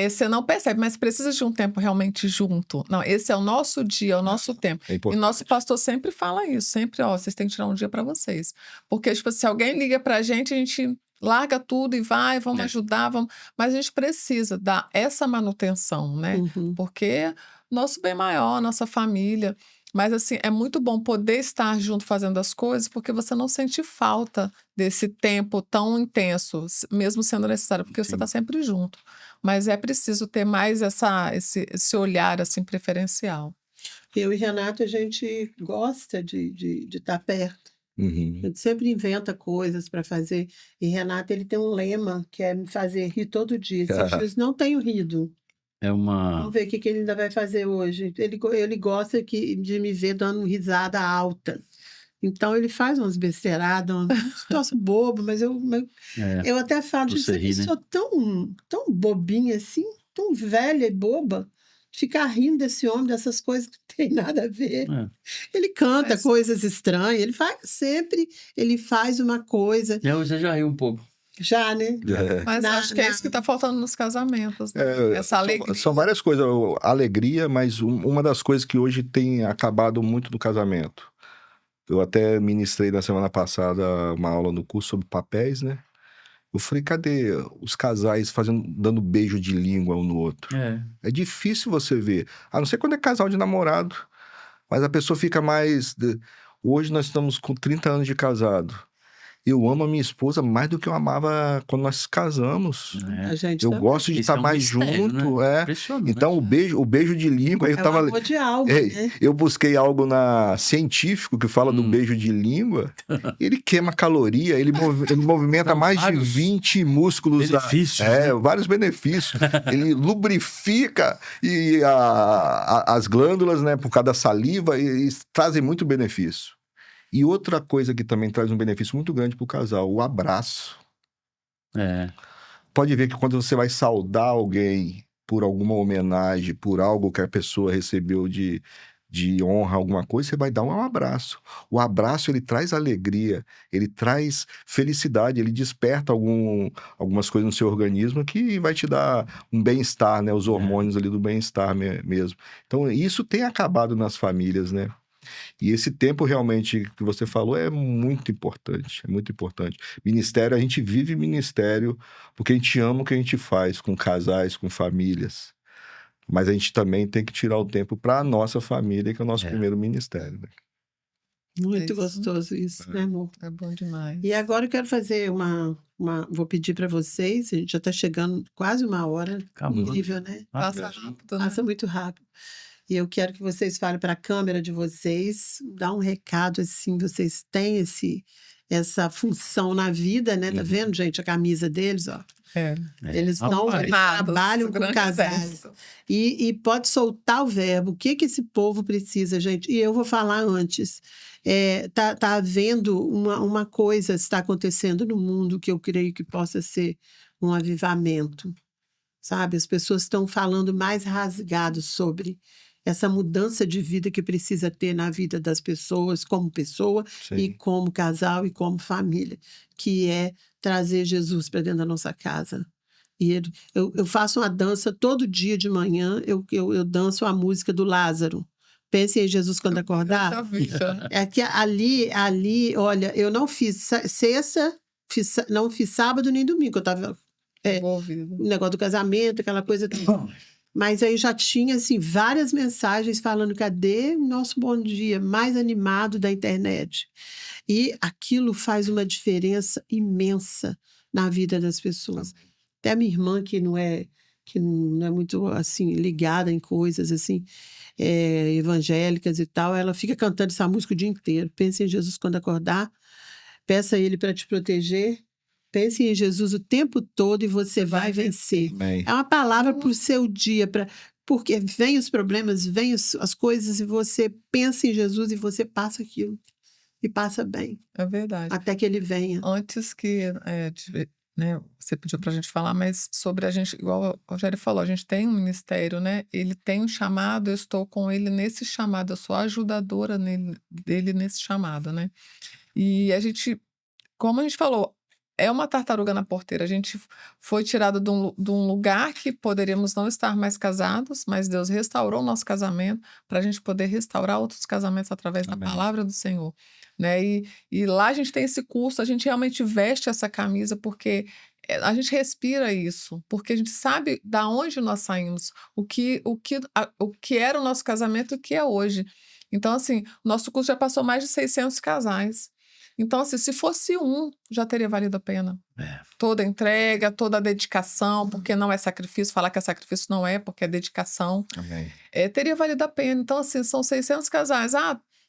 você não percebe, mas precisa de um tempo realmente junto. Não, esse é o nosso dia, é o nosso tempo. É E importante. nosso pastor sempre fala isso, sempre, ó, vocês têm que tirar um dia para vocês. Porque, tipo, se alguém liga pra gente, a gente larga tudo e vai, vamos É. ajudar, vamos... Mas a gente precisa dar essa manutenção, né? Uhum. Porque nosso bem maior, nossa família. Mas, assim, é muito bom poder estar junto fazendo as coisas, porque você não sente falta desse tempo tão intenso, mesmo sendo necessário, porque você Sim. está sempre junto. Mas é preciso ter mais esse olhar, assim, preferencial. Eu e Renato, a gente gosta de estar perto. A Uhum. gente sempre inventa coisas para fazer. E Renato, ele tem um lema que é me fazer rir todo dia. Esses dias não tenho rido. É uma. Vamos ver o que que ele ainda vai fazer hoje. Ele gosta de me ver dando risada alta. Então, ele faz umas besteiradas, uns troços bobos, mas É, eu até falo, pra gente, você eu rir, né? sou tão bobinha assim, tão velha e boba, ficar rindo desse homem, dessas coisas que não tem nada a ver. É. Ele canta Mas- coisas estranhas, ele faz uma coisa, E aí você já riu um pouco. já, né? É. Mas Na- acho que é na- isso que está faltando nos casamentos, né? Essa alegria. São várias coisas, alegria, mas uma das coisas que hoje tem acabado muito no casamento. Eu até ministrei na semana passada uma aula no curso sobre papéis, né? Eu falei, cadê os casais dando beijo de língua um no outro? É. É difícil você ver. A não ser quando é casal de namorado, mas a pessoa fica mais... Hoje nós estamos com 30 anos de casado. Eu amo a minha esposa mais do que eu amava quando nós casamos. A gente Eu também. gosto de Isso estar é um mais mistério, junto, né? Impressionante. Então, o beijo de língua, eu É o tava... amor de alma, né? Eu busquei algo científico que fala do beijo de língua. Ele queima caloria, ele movimenta São mais de vários 20 músculos. benefícios, né? Vários benefícios. Ele lubrifica e as glândulas, né, por causa da saliva, e trazem muito benefício. E outra coisa que também traz um benefício muito grande para o casal, o abraço. É. Pode ver que quando você vai saudar alguém por alguma homenagem, por algo que a pessoa recebeu de honra, alguma coisa, você vai dar um abraço. O abraço, ele traz alegria, ele traz felicidade, ele desperta algumas coisas no seu organismo que vai te dar um bem-estar, né? Os hormônios ali do bem-estar mesmo. Então, isso tem acabado nas famílias, né? E esse tempo realmente que você falou é muito importante, é muito importante. Ministério, a gente vive ministério porque a gente ama o que a gente faz com casais, com famílias. Mas a gente também tem que tirar o tempo para a nossa família, que é o nosso primeiro ministério, né? Muito Isso. gostoso isso, né, amor? É bom demais. E agora eu quero fazer vou pedir para vocês, a gente já está chegando quase 1 hora, Acabou. incrível, né? Passa rápido, né? Passa muito rápido. E eu quero que vocês falem para a câmera de vocês, dá um recado assim, vocês têm essa função na vida, né? Tá vendo, gente, a camisa deles, ó. É. Eles Honrados, trabalham com grande casais. exército. E pode soltar o verbo. O que esse povo precisa, gente? E eu vou falar antes. Tá havendo uma coisa está acontecendo no mundo que eu creio que possa ser um avivamento, sabe? As pessoas estão falando mais rasgado sobre essa mudança de vida que precisa ter na vida das pessoas, como pessoa e como casal e como família, que é trazer Jesus para dentro da nossa casa. E eu faço uma dança todo dia de manhã, eu danço a música do Lázaro. Pense em Jesus quando acordar. Já vi, já. É que ali, olha, eu não fiz sexta não fiz sábado nem domingo, eu estava Envolvido. o negócio do casamento, aquela coisa toda. Mas aí já tinha, assim, várias mensagens falando: cadê o nosso bom dia mais animado da internet? E aquilo faz uma diferença imensa na vida das pessoas. Até a minha irmã, que não é muito, assim, ligada em coisas, assim, evangélicas e tal, ela fica cantando essa música o dia inteiro. Pense em Jesus quando acordar, peça a Ele para te proteger. Pense em Jesus o tempo todo e você vai vencer. Amém. É uma palavra para o seu dia, porque vem os problemas, vem as coisas e você pensa em Jesus e você passa aquilo. E passa bem, É verdade. até que ele venha. Antes que, né, você pediu para a gente falar, mas sobre a gente, igual o Rogério falou, a gente tem um ministério, né? Ele tem um chamado, eu estou com ele nesse chamado, eu sou ajudadora dele nesse chamado, né? E a gente, como a gente falou, é uma tartaruga na porteira. A gente foi tirado de um lugar que poderíamos não estar mais casados, mas Deus restaurou o nosso casamento para a gente poder restaurar outros casamentos através da Amém. palavra do Senhor, né? E lá a gente tem esse curso, a gente realmente veste essa camisa porque a gente respira isso, porque a gente sabe da onde nós saímos, o que era o nosso casamento e o que é hoje. Então, assim, o nosso curso já passou mais de 600 casais. Então, assim, se fosse já teria valido a pena. Toda a entrega, toda a dedicação, porque não é sacrifício, falar que é sacrifício não é, porque é dedicação, Amém. teria valido a pena. Então, assim, são 600 casais.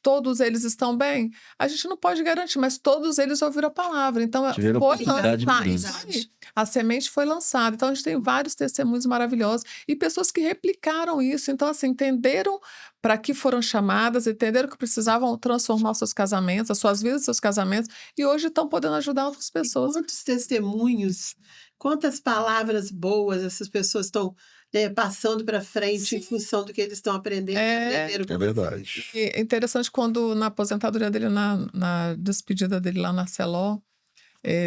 Todos eles estão bem? A gente não pode garantir, mas todos eles ouviram a palavra. Então, Tiveram foi oportunidade de lançado. mudança. Isso aí. A semente foi lançada. Então, a gente tem vários testemunhos maravilhosos e pessoas que replicaram isso. Então, assim, entenderam para que foram chamadas, entenderam que precisavam transformar os seus casamentos, as suas vidas, seus casamentos, e hoje estão podendo ajudar outras E pessoas. quantos testemunhos, quantas palavras boas essas pessoas estão passando para frente em Sim. função do que eles estão aprendendo, que aprenderam com É vocês. verdade. E é interessante quando na aposentadoria dele, na despedida dele lá na Celó,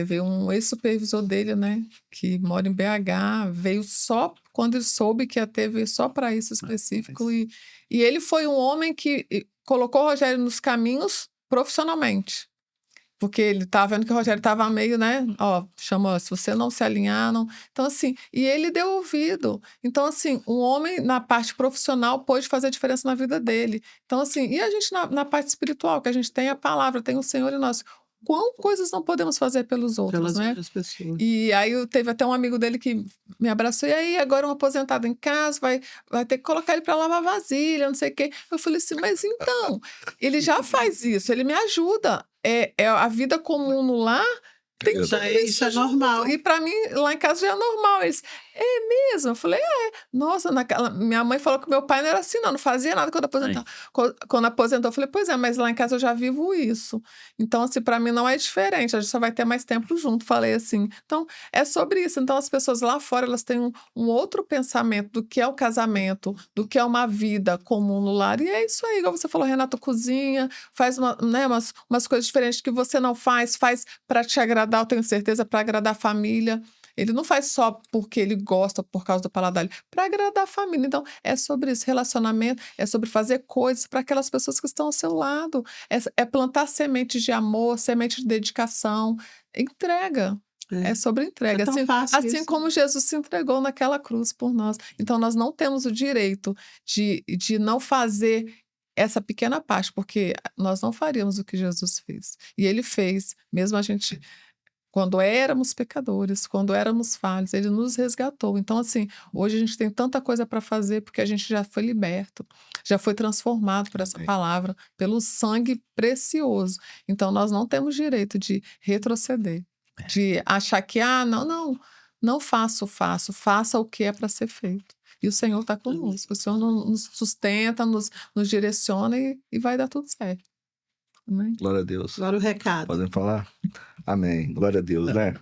veio um ex-supervisor dele, né, que mora em BH, veio só quando ele soube que ia ter, veio só para isso específico. E ele foi um homem que colocou o Rogério nos caminhos profissionalmente. Porque ele estava vendo que o Rogério estava meio, né? Ó, chamou, se você não se alinhar, não. Então, assim, e ele deu ouvido. Então, assim, um homem na parte profissional pôde fazer diferença na vida dele. Então, assim, e a gente na parte espiritual, que a gente tem a palavra, tem o Senhor em nós. Quão coisas não podemos fazer pelos outros, Pelas né? outras pessoas. E aí teve até um amigo dele que me abraçou, e aí agora um aposentado em casa, vai ter que colocar ele para lavar vasilha, não sei o quê. Eu falei assim, mas então, ele já faz isso, ele me ajuda. É a vida comum no lar, tem tudo Isso é junto. normal. E para mim, lá em casa já é normal. Eles, é mesmo? Eu falei, nossa, minha mãe falou que meu pai não era assim, não fazia nada quando aposentou. Quando aposentou, eu falei, pois é, mas lá em casa eu já vivo isso. Então, assim, para mim não é diferente, a gente só vai ter mais tempo junto, falei assim. Então, é sobre isso. Então, as pessoas lá fora, elas têm um outro pensamento do que é o casamento, do que é uma vida comum no lar. E é isso aí, igual você falou, Renato cozinha, faz umas coisas diferentes que você não faz para te agradar, eu tenho certeza, para agradar a família. Ele não faz só porque ele gosta, por causa do paladar, para agradar a família. Então, é sobre isso, relacionamento, é sobre fazer coisas para aquelas pessoas que estão ao seu lado. É plantar sementes de amor, semente de dedicação, entrega. É sobre entrega. É tão fácil Assim isso. como Jesus se entregou naquela cruz por nós. Então, nós não temos o direito de não fazer essa pequena parte, porque nós não faríamos o que Jesus fez. E ele fez, mesmo a gente, quando éramos pecadores, quando éramos falhos, ele nos resgatou. Então, assim, hoje a gente tem tanta coisa para fazer, porque a gente já foi liberto, já foi transformado por essa Amém. palavra, pelo sangue precioso. Então, nós não temos direito de retroceder, de achar que, não faço, faça o que é para ser feito. E o Senhor está conosco, o Senhor nos sustenta, nos direciona e vai dar tudo certo. Amém? Glória a Deus. Agora o recado. Podem falar? Amém. Glória a Deus, né?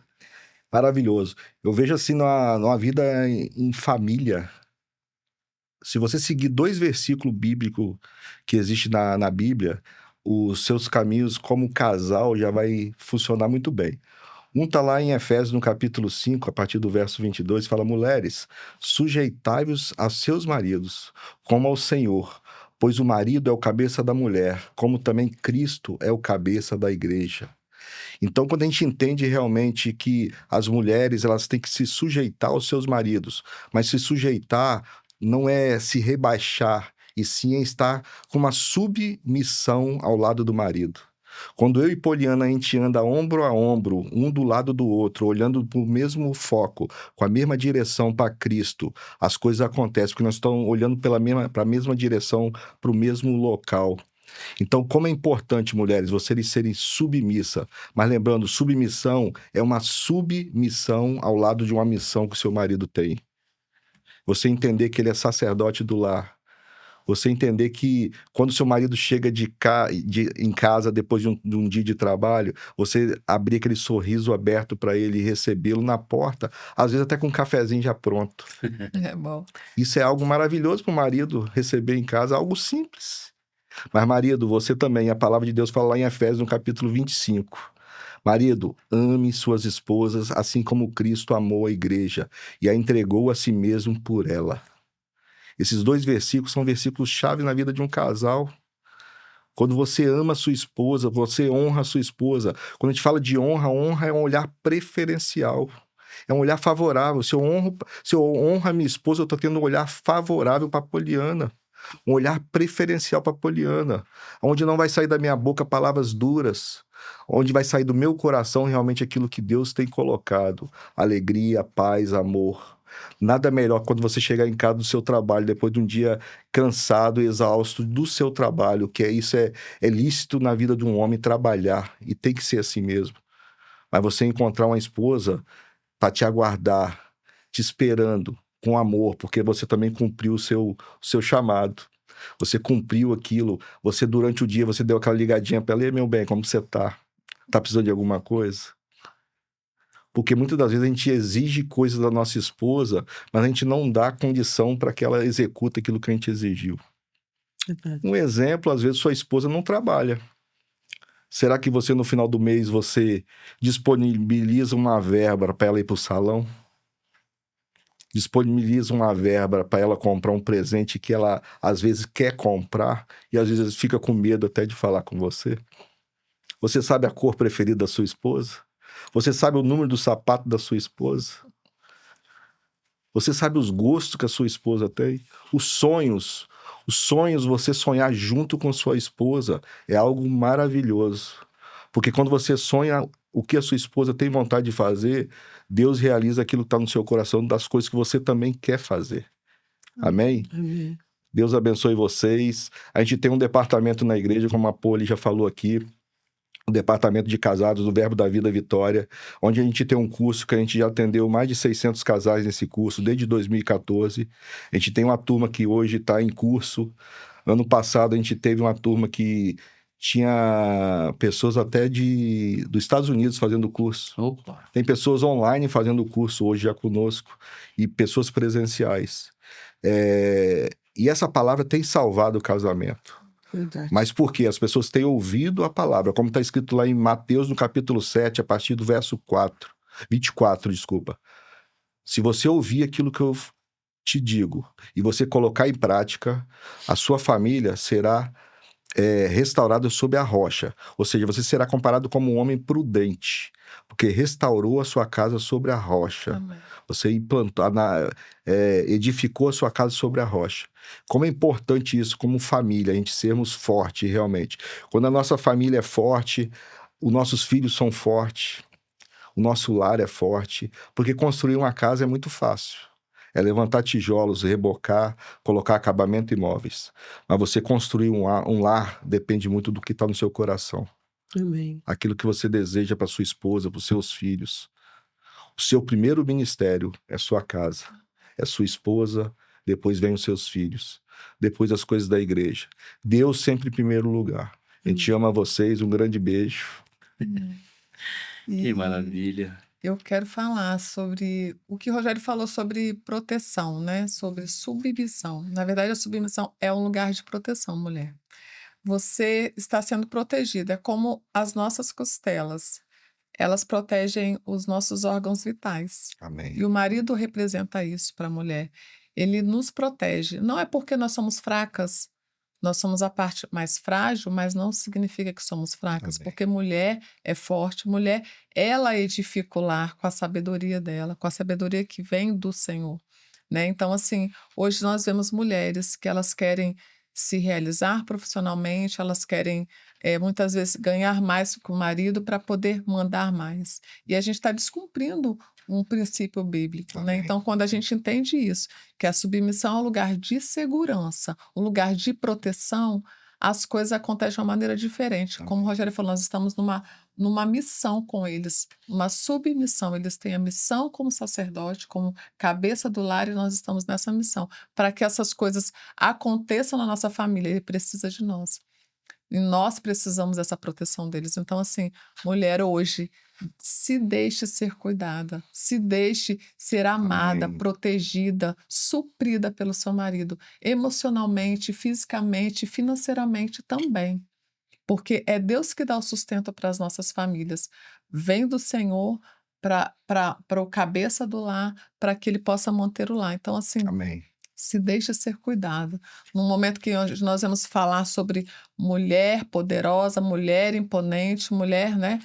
Maravilhoso. Eu vejo assim, numa vida em família, se você seguir 2 versículos bíblicos que existem na Bíblia, os seus caminhos como casal já vai funcionar muito bem. Um está lá em Efésios, no capítulo 5, a partir do verso 22, fala: mulheres, sujeitai-vos a seus maridos, como ao Senhor, pois o marido é o cabeça da mulher, como também Cristo é o cabeça da igreja. Então, quando a gente entende realmente que as mulheres elas têm que se sujeitar aos seus maridos, mas se sujeitar não é se rebaixar, e sim é estar com uma submissão ao lado do marido. Quando eu e Poliana a gente anda ombro a ombro, um do lado do outro, olhando para o mesmo foco, com a mesma direção para Cristo, as coisas acontecem, porque nós estamos olhando para a mesma direção, para o mesmo local. Então, como é importante, mulheres, vocês serem submissa. Mas lembrando, submissão é uma submissão ao lado de uma missão que o seu marido tem. Você entender que ele é sacerdote do lar. Você entender que quando seu marido chega em casa depois de um dia de trabalho, você abrir aquele sorriso aberto para ele e recebê-lo na porta, às vezes até com um cafezinho já pronto. É bom. Isso é algo maravilhoso para o marido receber em casa, algo simples. Mas, marido, você também, a palavra de Deus fala lá em Efésios, no capítulo 25. Marido, ame suas esposas, assim como Cristo amou a igreja e a entregou a si mesmo por ela. Esses 2 versículos são versículos-chave na vida de um casal. Quando você ama a sua esposa, você honra a sua esposa. Quando a gente fala de honra, honra é um olhar preferencial. É um olhar favorável. Se eu honro a minha esposa, eu estou tendo um olhar favorável para a Poliana. Um olhar preferencial para a Poliana, onde não vai sair da minha boca palavras duras, onde vai sair do meu coração realmente aquilo que Deus tem colocado, alegria, paz, amor. Nada melhor quando você chegar em casa do seu trabalho, depois de um dia cansado e exausto do seu trabalho, que é lícito na vida de um homem trabalhar, e tem que ser assim mesmo. Mas você encontrar uma esposa para te aguardar, te esperando, com amor, porque você também cumpriu o seu chamado. Você cumpriu aquilo. Você, durante o dia, você deu aquela ligadinha para ela: "Ei, meu bem, como você tá? Tá precisando de alguma coisa?" Porque muitas das vezes a gente exige coisas da nossa esposa, mas a gente não dá condição para que ela execute aquilo que a gente exigiu. Verdade. Um exemplo, às vezes sua esposa não trabalha. Será que você, no final do mês, você disponibiliza uma verba para ela ir para o salão? Disponibiliza uma verba para ela comprar um presente que ela às vezes quer comprar e às vezes fica com medo até de falar com você? Você sabe a cor preferida da sua esposa? Você sabe o número do sapato da sua esposa? Você sabe os gostos que a sua esposa tem? Os sonhos, você sonhar junto com sua esposa é algo maravilhoso. Porque quando você sonha o que a sua esposa tem vontade de fazer, Deus realiza aquilo que está no seu coração, das coisas que você também quer fazer. Amém? Amém. Deus abençoe vocês. A gente tem um departamento na igreja, como a Poli já falou aqui, o departamento de casados do Verbo da Vida Vitória, onde a gente tem um curso que a gente já atendeu mais de 600 casais nesse curso, desde 2014. A gente tem uma turma que hoje está em curso. Ano passado a gente teve uma turma que tinha pessoas até dos Estados Unidos fazendo o curso. Opa. Tem pessoas online fazendo o curso hoje já conosco e pessoas presenciais. E essa palavra tem salvado o casamento. Verdade. Mas por quê? As pessoas têm ouvido a palavra, como está escrito lá em Mateus, no capítulo 7, a partir do verso 24, desculpa. Se você ouvir aquilo que eu te digo e você colocar em prática, a sua família será restaurada sob a rocha. Ou seja, você será comparado como um homem prudente, porque restaurou a sua casa sobre a rocha. Amém. Você edificou a sua casa sobre a rocha. Como é importante isso como família, a gente sermos fortes realmente. Quando a nossa família é forte, os nossos filhos são fortes, o nosso lar é forte, porque construir uma casa é muito fácil. É levantar tijolos, rebocar, colocar acabamento em móveis. Mas você construir um lar depende muito do que está no seu coração. Amém. Aquilo que você deseja para sua esposa, para os seus filhos. O seu primeiro ministério é sua casa, é sua esposa, depois vem os seus filhos, depois as coisas da igreja. Deus sempre em primeiro lugar. A gente ama vocês, um grande beijo. Que E maravilha. eu quero falar sobre o que o Rogério falou sobre proteção, né? Sobre submissão. Na verdade, a submissão é um lugar de proteção, mulher. Você está sendo protegida, é como as nossas costelas. Elas protegem os nossos órgãos vitais. Amém. E o marido representa isso para a mulher. Ele nos protege. Não é porque nós somos fracas, nós somos a parte mais frágil, mas não significa que somos fracas, Amém. porque mulher é forte, mulher, ela edifica o lar com a sabedoria dela, com a sabedoria que vem do Senhor, né? Então, assim, hoje nós vemos mulheres que elas querem se realizar profissionalmente, elas querem muitas vezes ganhar mais com o marido para poder mandar mais. E a gente está descumprindo um princípio bíblico, né? Amém. Então, quando a gente entende isso, que a submissão é um lugar de segurança, um lugar de proteção, as coisas acontecem de uma maneira diferente. Como o Rogério falou, nós estamos numa missão com eles, uma submissão. Eles têm a missão como sacerdote, como cabeça do lar, e nós estamos nessa missão. Para que essas coisas aconteçam na nossa família, ele precisa de nós. E nós precisamos dessa proteção deles. Então, assim, mulher hoje, se deixe ser cuidada, se deixe ser amada, Amém. protegida, suprida pelo seu marido, emocionalmente, fisicamente, financeiramente também. Porque é Deus que dá o sustento para as nossas famílias. Vem do Senhor para o cabeça do lar, para que ele possa manter o lar. Então, assim, Amém. se deixa ser cuidado. No momento que nós vamos falar sobre mulher poderosa, mulher imponente, mulher, né?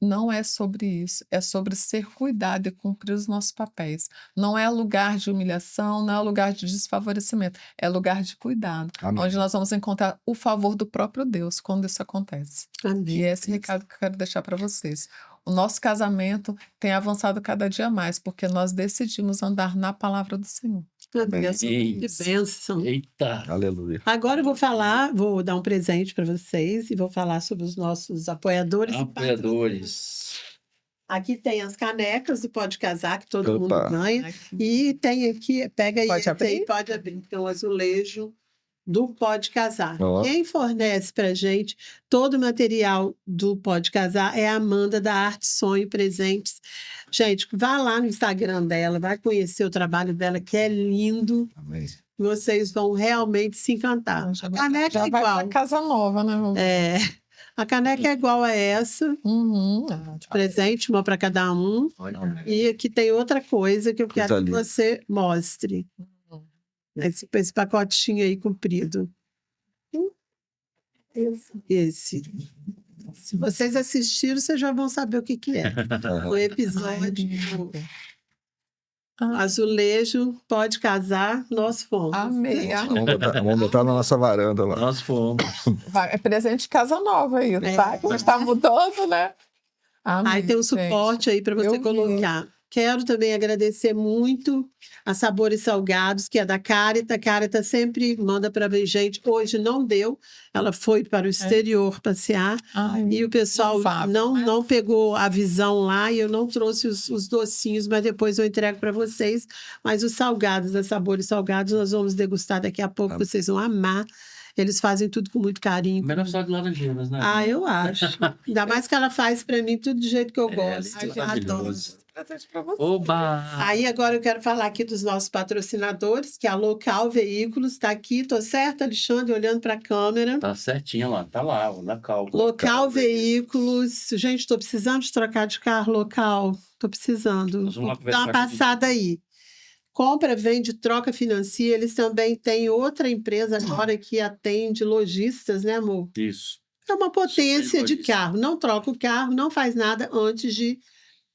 Não é sobre isso, é sobre ser cuidado e cumprir os nossos papéis. Não é lugar de humilhação, não é lugar de desfavorecimento, é lugar de cuidado, Amém. onde nós vamos encontrar o favor do próprio Deus quando isso acontece. E Amém. é esse recado que eu quero deixar para vocês. O nosso casamento tem avançado cada dia mais, porque nós decidimos andar na palavra do Senhor. Amém. Amém. Que bênção. Eita! Aleluia. Agora eu vou dar um presente para vocês e vou falar sobre os nossos apoiadores. e patrocinadores. Apoiadores. Aqui tem as canecas do Pode Casar, que todo mundo Opa. ganha. Aqui. E tem aqui, pega aí, Pode esse aí, abrir? pode abrir. Então, azulejo do Pode Casar. Ó. Quem fornece pra gente todo o material do Pode Casar é a Amanda da Arte Sonho Presentes. Gente, vá lá no Instagram dela, vai conhecer o trabalho dela, que é lindo. Amém. Vocês vão realmente se encantar. Já A vai, caneca já é vai igual. para casa nova, né? É, a caneca é igual a essa, Uhum. presente, uma para cada um. Olha. E aqui tem outra coisa que eu Coisa quero que linda. você mostre. Esse pacotinho aí comprido. Esse. Se vocês assistiram, vocês já vão saber o que que é. O episódio Azulejo Pode Casar, nós fomos. Amei. Vamos botar na nossa varanda lá. Nós fomos. É presente de casa nova aí, tá? Que a gente tá mudando, né? Amei, Aí tem um gente. suporte aí para você Eu vi. colocar. Quero também agradecer muito a Sabores Salgados, que é da Carita. A Carita sempre manda para ver gente. Hoje não deu, ela foi para o exterior passear. Ai, E o pessoal louvável, não, né? não pegou a visão lá e eu não trouxe os docinhos, mas depois eu entrego para vocês. Mas os salgados, da Sabores Salgados, nós vamos degustar daqui a pouco, vocês vão amar. Eles fazem tudo com muito carinho. Melhor só de laranjeiras, né? Ah, eu acho. Ainda mais que ela faz para mim tudo do jeito que eu É, gosto. Ai, gente, Adoro. maravilhoso. Presente pra você. Oba! Aí agora eu quero falar aqui dos nossos patrocinadores, que é a Local Veículos, está aqui, tô certo, Alexandre, olhando para a câmera. Tá certinho lá, tá lá, na calma. Local Veículos. Gente, estou precisando de trocar de carro local. Estou precisando. Nós vamos lá Dá conversar uma com passada aí. Compra, vende, troca, financia. Eles também têm outra empresa agora que atende lojistas, né, amor? Isso. É uma potência de lojista. carro. Não troca o carro, não faz nada antes de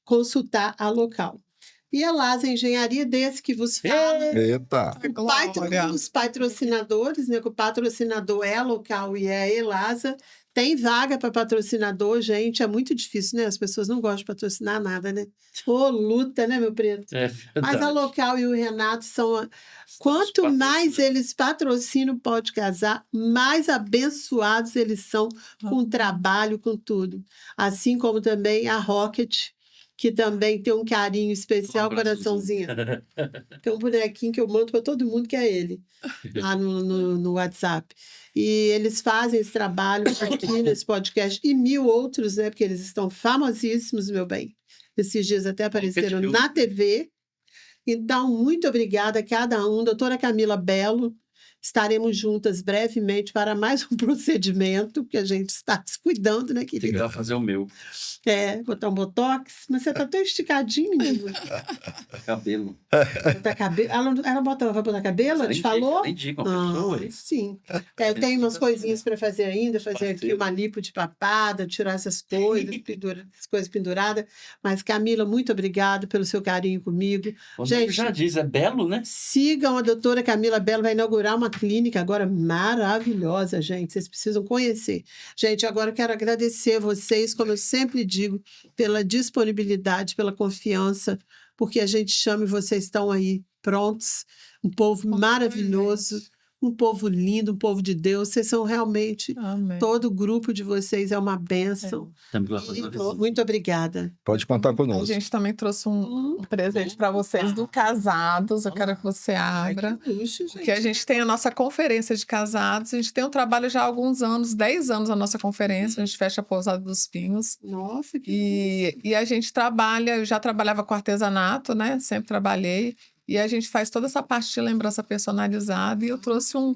consultar a Local. E a Lasa Engenharia, desse que vos fala. Eita. Os patrocinadores, né? Que o patrocinador é a Local e é a Elasa. Tem vaga para patrocinador, gente. É muito difícil, né? As pessoas não gostam de patrocinar nada, né? Ô, luta, né, meu preto? É Mas a verdade. Local e o Renato são. Quanto mais eles patrocinam o Pode Casar, mais abençoados eles são com o trabalho, com tudo. Assim como também a Rocket, que também tem um carinho especial, coraçãozinho. Tem um bonequinho que eu mando para todo mundo, que é ele, lá no WhatsApp. E eles fazem esse trabalho aqui nesse podcast e mil outros, né? Porque eles estão famosíssimos, meu bem. Esses dias até apareceram na TV. Então, muito obrigada a cada um. Doutora Camila Belo, estaremos juntas brevemente para mais um procedimento, que a gente está se cuidando, né, Tem que ir querida? lá fazer o meu. Botar um botox, mas você tá tão esticadinho, menino. Cabelo. Botar cabelo. Ela vai botar cabelo? Ela te falou? Nem diga uma pessoa aí. Sim. Eu tenho umas coisinhas para fazer ainda, fazer aqui uma lipo de papada, tirar essas coisas, as coisas penduradas. Mas, Camila, muito obrigada pelo seu carinho comigo. O Gente, nome já diz, é belo, né? sigam a doutora Camila Bello, vai inaugurar uma clínica agora maravilhosa, gente. Vocês precisam conhecer. Gente, agora eu quero agradecer a vocês, como eu sempre digo, pela disponibilidade, pela confiança, porque a gente chama e vocês estão aí prontos. Um povo maravilhoso, um povo lindo, um povo de Deus. Vocês são realmente, Amém. todo o grupo de vocês é uma bênção. Estamos lá fazendo E visita. muito obrigada. Pode contar A conosco. gente também trouxe um presente para vocês do Casados. Eu quero que você abra. Que luxo, Porque a gente tem a nossa conferência de casados. A gente tem um trabalho já há alguns anos, 10 anos a nossa conferência. A gente fecha a Pousada dos Pinhos. Nossa, que E a gente trabalha, eu já trabalhava com artesanato, né? Sempre trabalhei. E a gente faz toda essa parte de lembrança personalizada. E eu trouxe um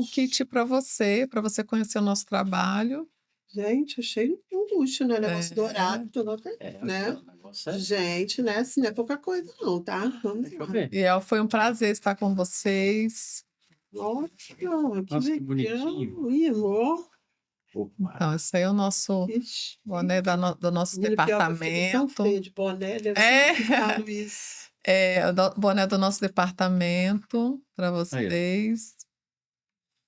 kit para você conhecer o nosso trabalho. Gente, achei um luxo, né? Negócio É. dourado, tudo, né? O negócio é... Gente, né? Assim, não é pouca coisa, não, tá? Vamos Deixa eu lá. ver. E foi um prazer estar com vocês. Nossa, que Nossa, que legal. bonitinho. Ih, amor. Opa. Então, esse aí é o nosso Ixi. boné do nosso Menina, pior que eu fico tão departamento. feia de boné, deve É. ser que falo isso. É, o boné do nosso departamento para vocês.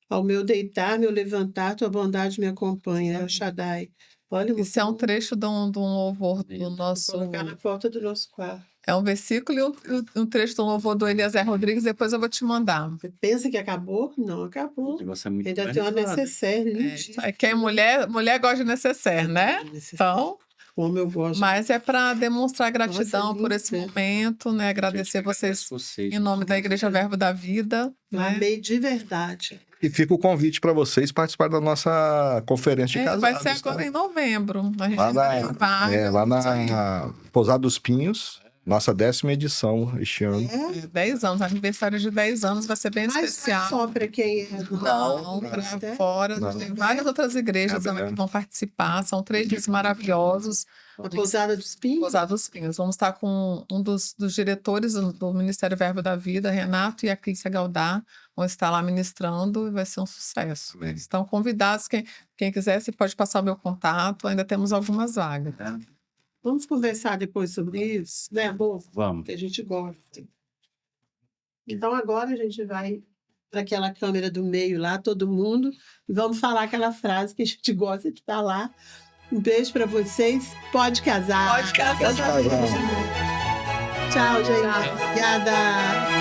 Ao meu deitar, meu levantar, tua bondade me acompanha, El Shaddai. Olha, amor, Isso é um trecho de um louvor do vou nosso. colocar na porta do nosso quarto. É um versículo e um trecho do louvor do Eliezer Rodrigues, depois eu vou te mandar. Você pensa que acabou? Não O acabou. negócio é muito Ainda tem uma organizado. necessaire, É, lindíssima. quem é mulher gosta de necessaire, né? Então, Como eu gosto. mas é para demonstrar gratidão por esse lindo, né? momento, né? Agradecer vocês Vocês. em nome da Igreja Verbo da Vida, Eu né? amei de verdade. E fica o convite para vocês participarem da nossa conferência de casados. Vai ser tá? agora em novembro. A gente Lá ainda na- tem vaga. Lá na Pousada dos Pinhos, nossa 10ª edição este ano. É? 10 anos, aniversário de 10 anos, vai ser bem Mas não é especial. só para quem é do Não, né? para fora. Não. Tem várias outras igrejas É também bem. que vão participar. São 3 dias maravilhosos. A Pousada dos Pinhos. Pousada dos Pinhos. Vamos estar com um dos diretores do Ministério Verbo da Vida, Renato e a Clícia Galdar, vão estar lá ministrando e vai ser um sucesso. Amém. Estão convidados. Quem quiser, você pode passar o meu contato. Ainda temos algumas vagas. Vamos conversar depois sobre isso, né, amor? Vamos. Que a gente gosta. Então agora a gente vai para aquela câmera do meio lá, todo mundo, e vamos falar aquela frase que a gente gosta de falar. Um beijo para vocês. Pode casar. Pode casar. Pode casar. Tchau, gente. Tchau. Obrigada.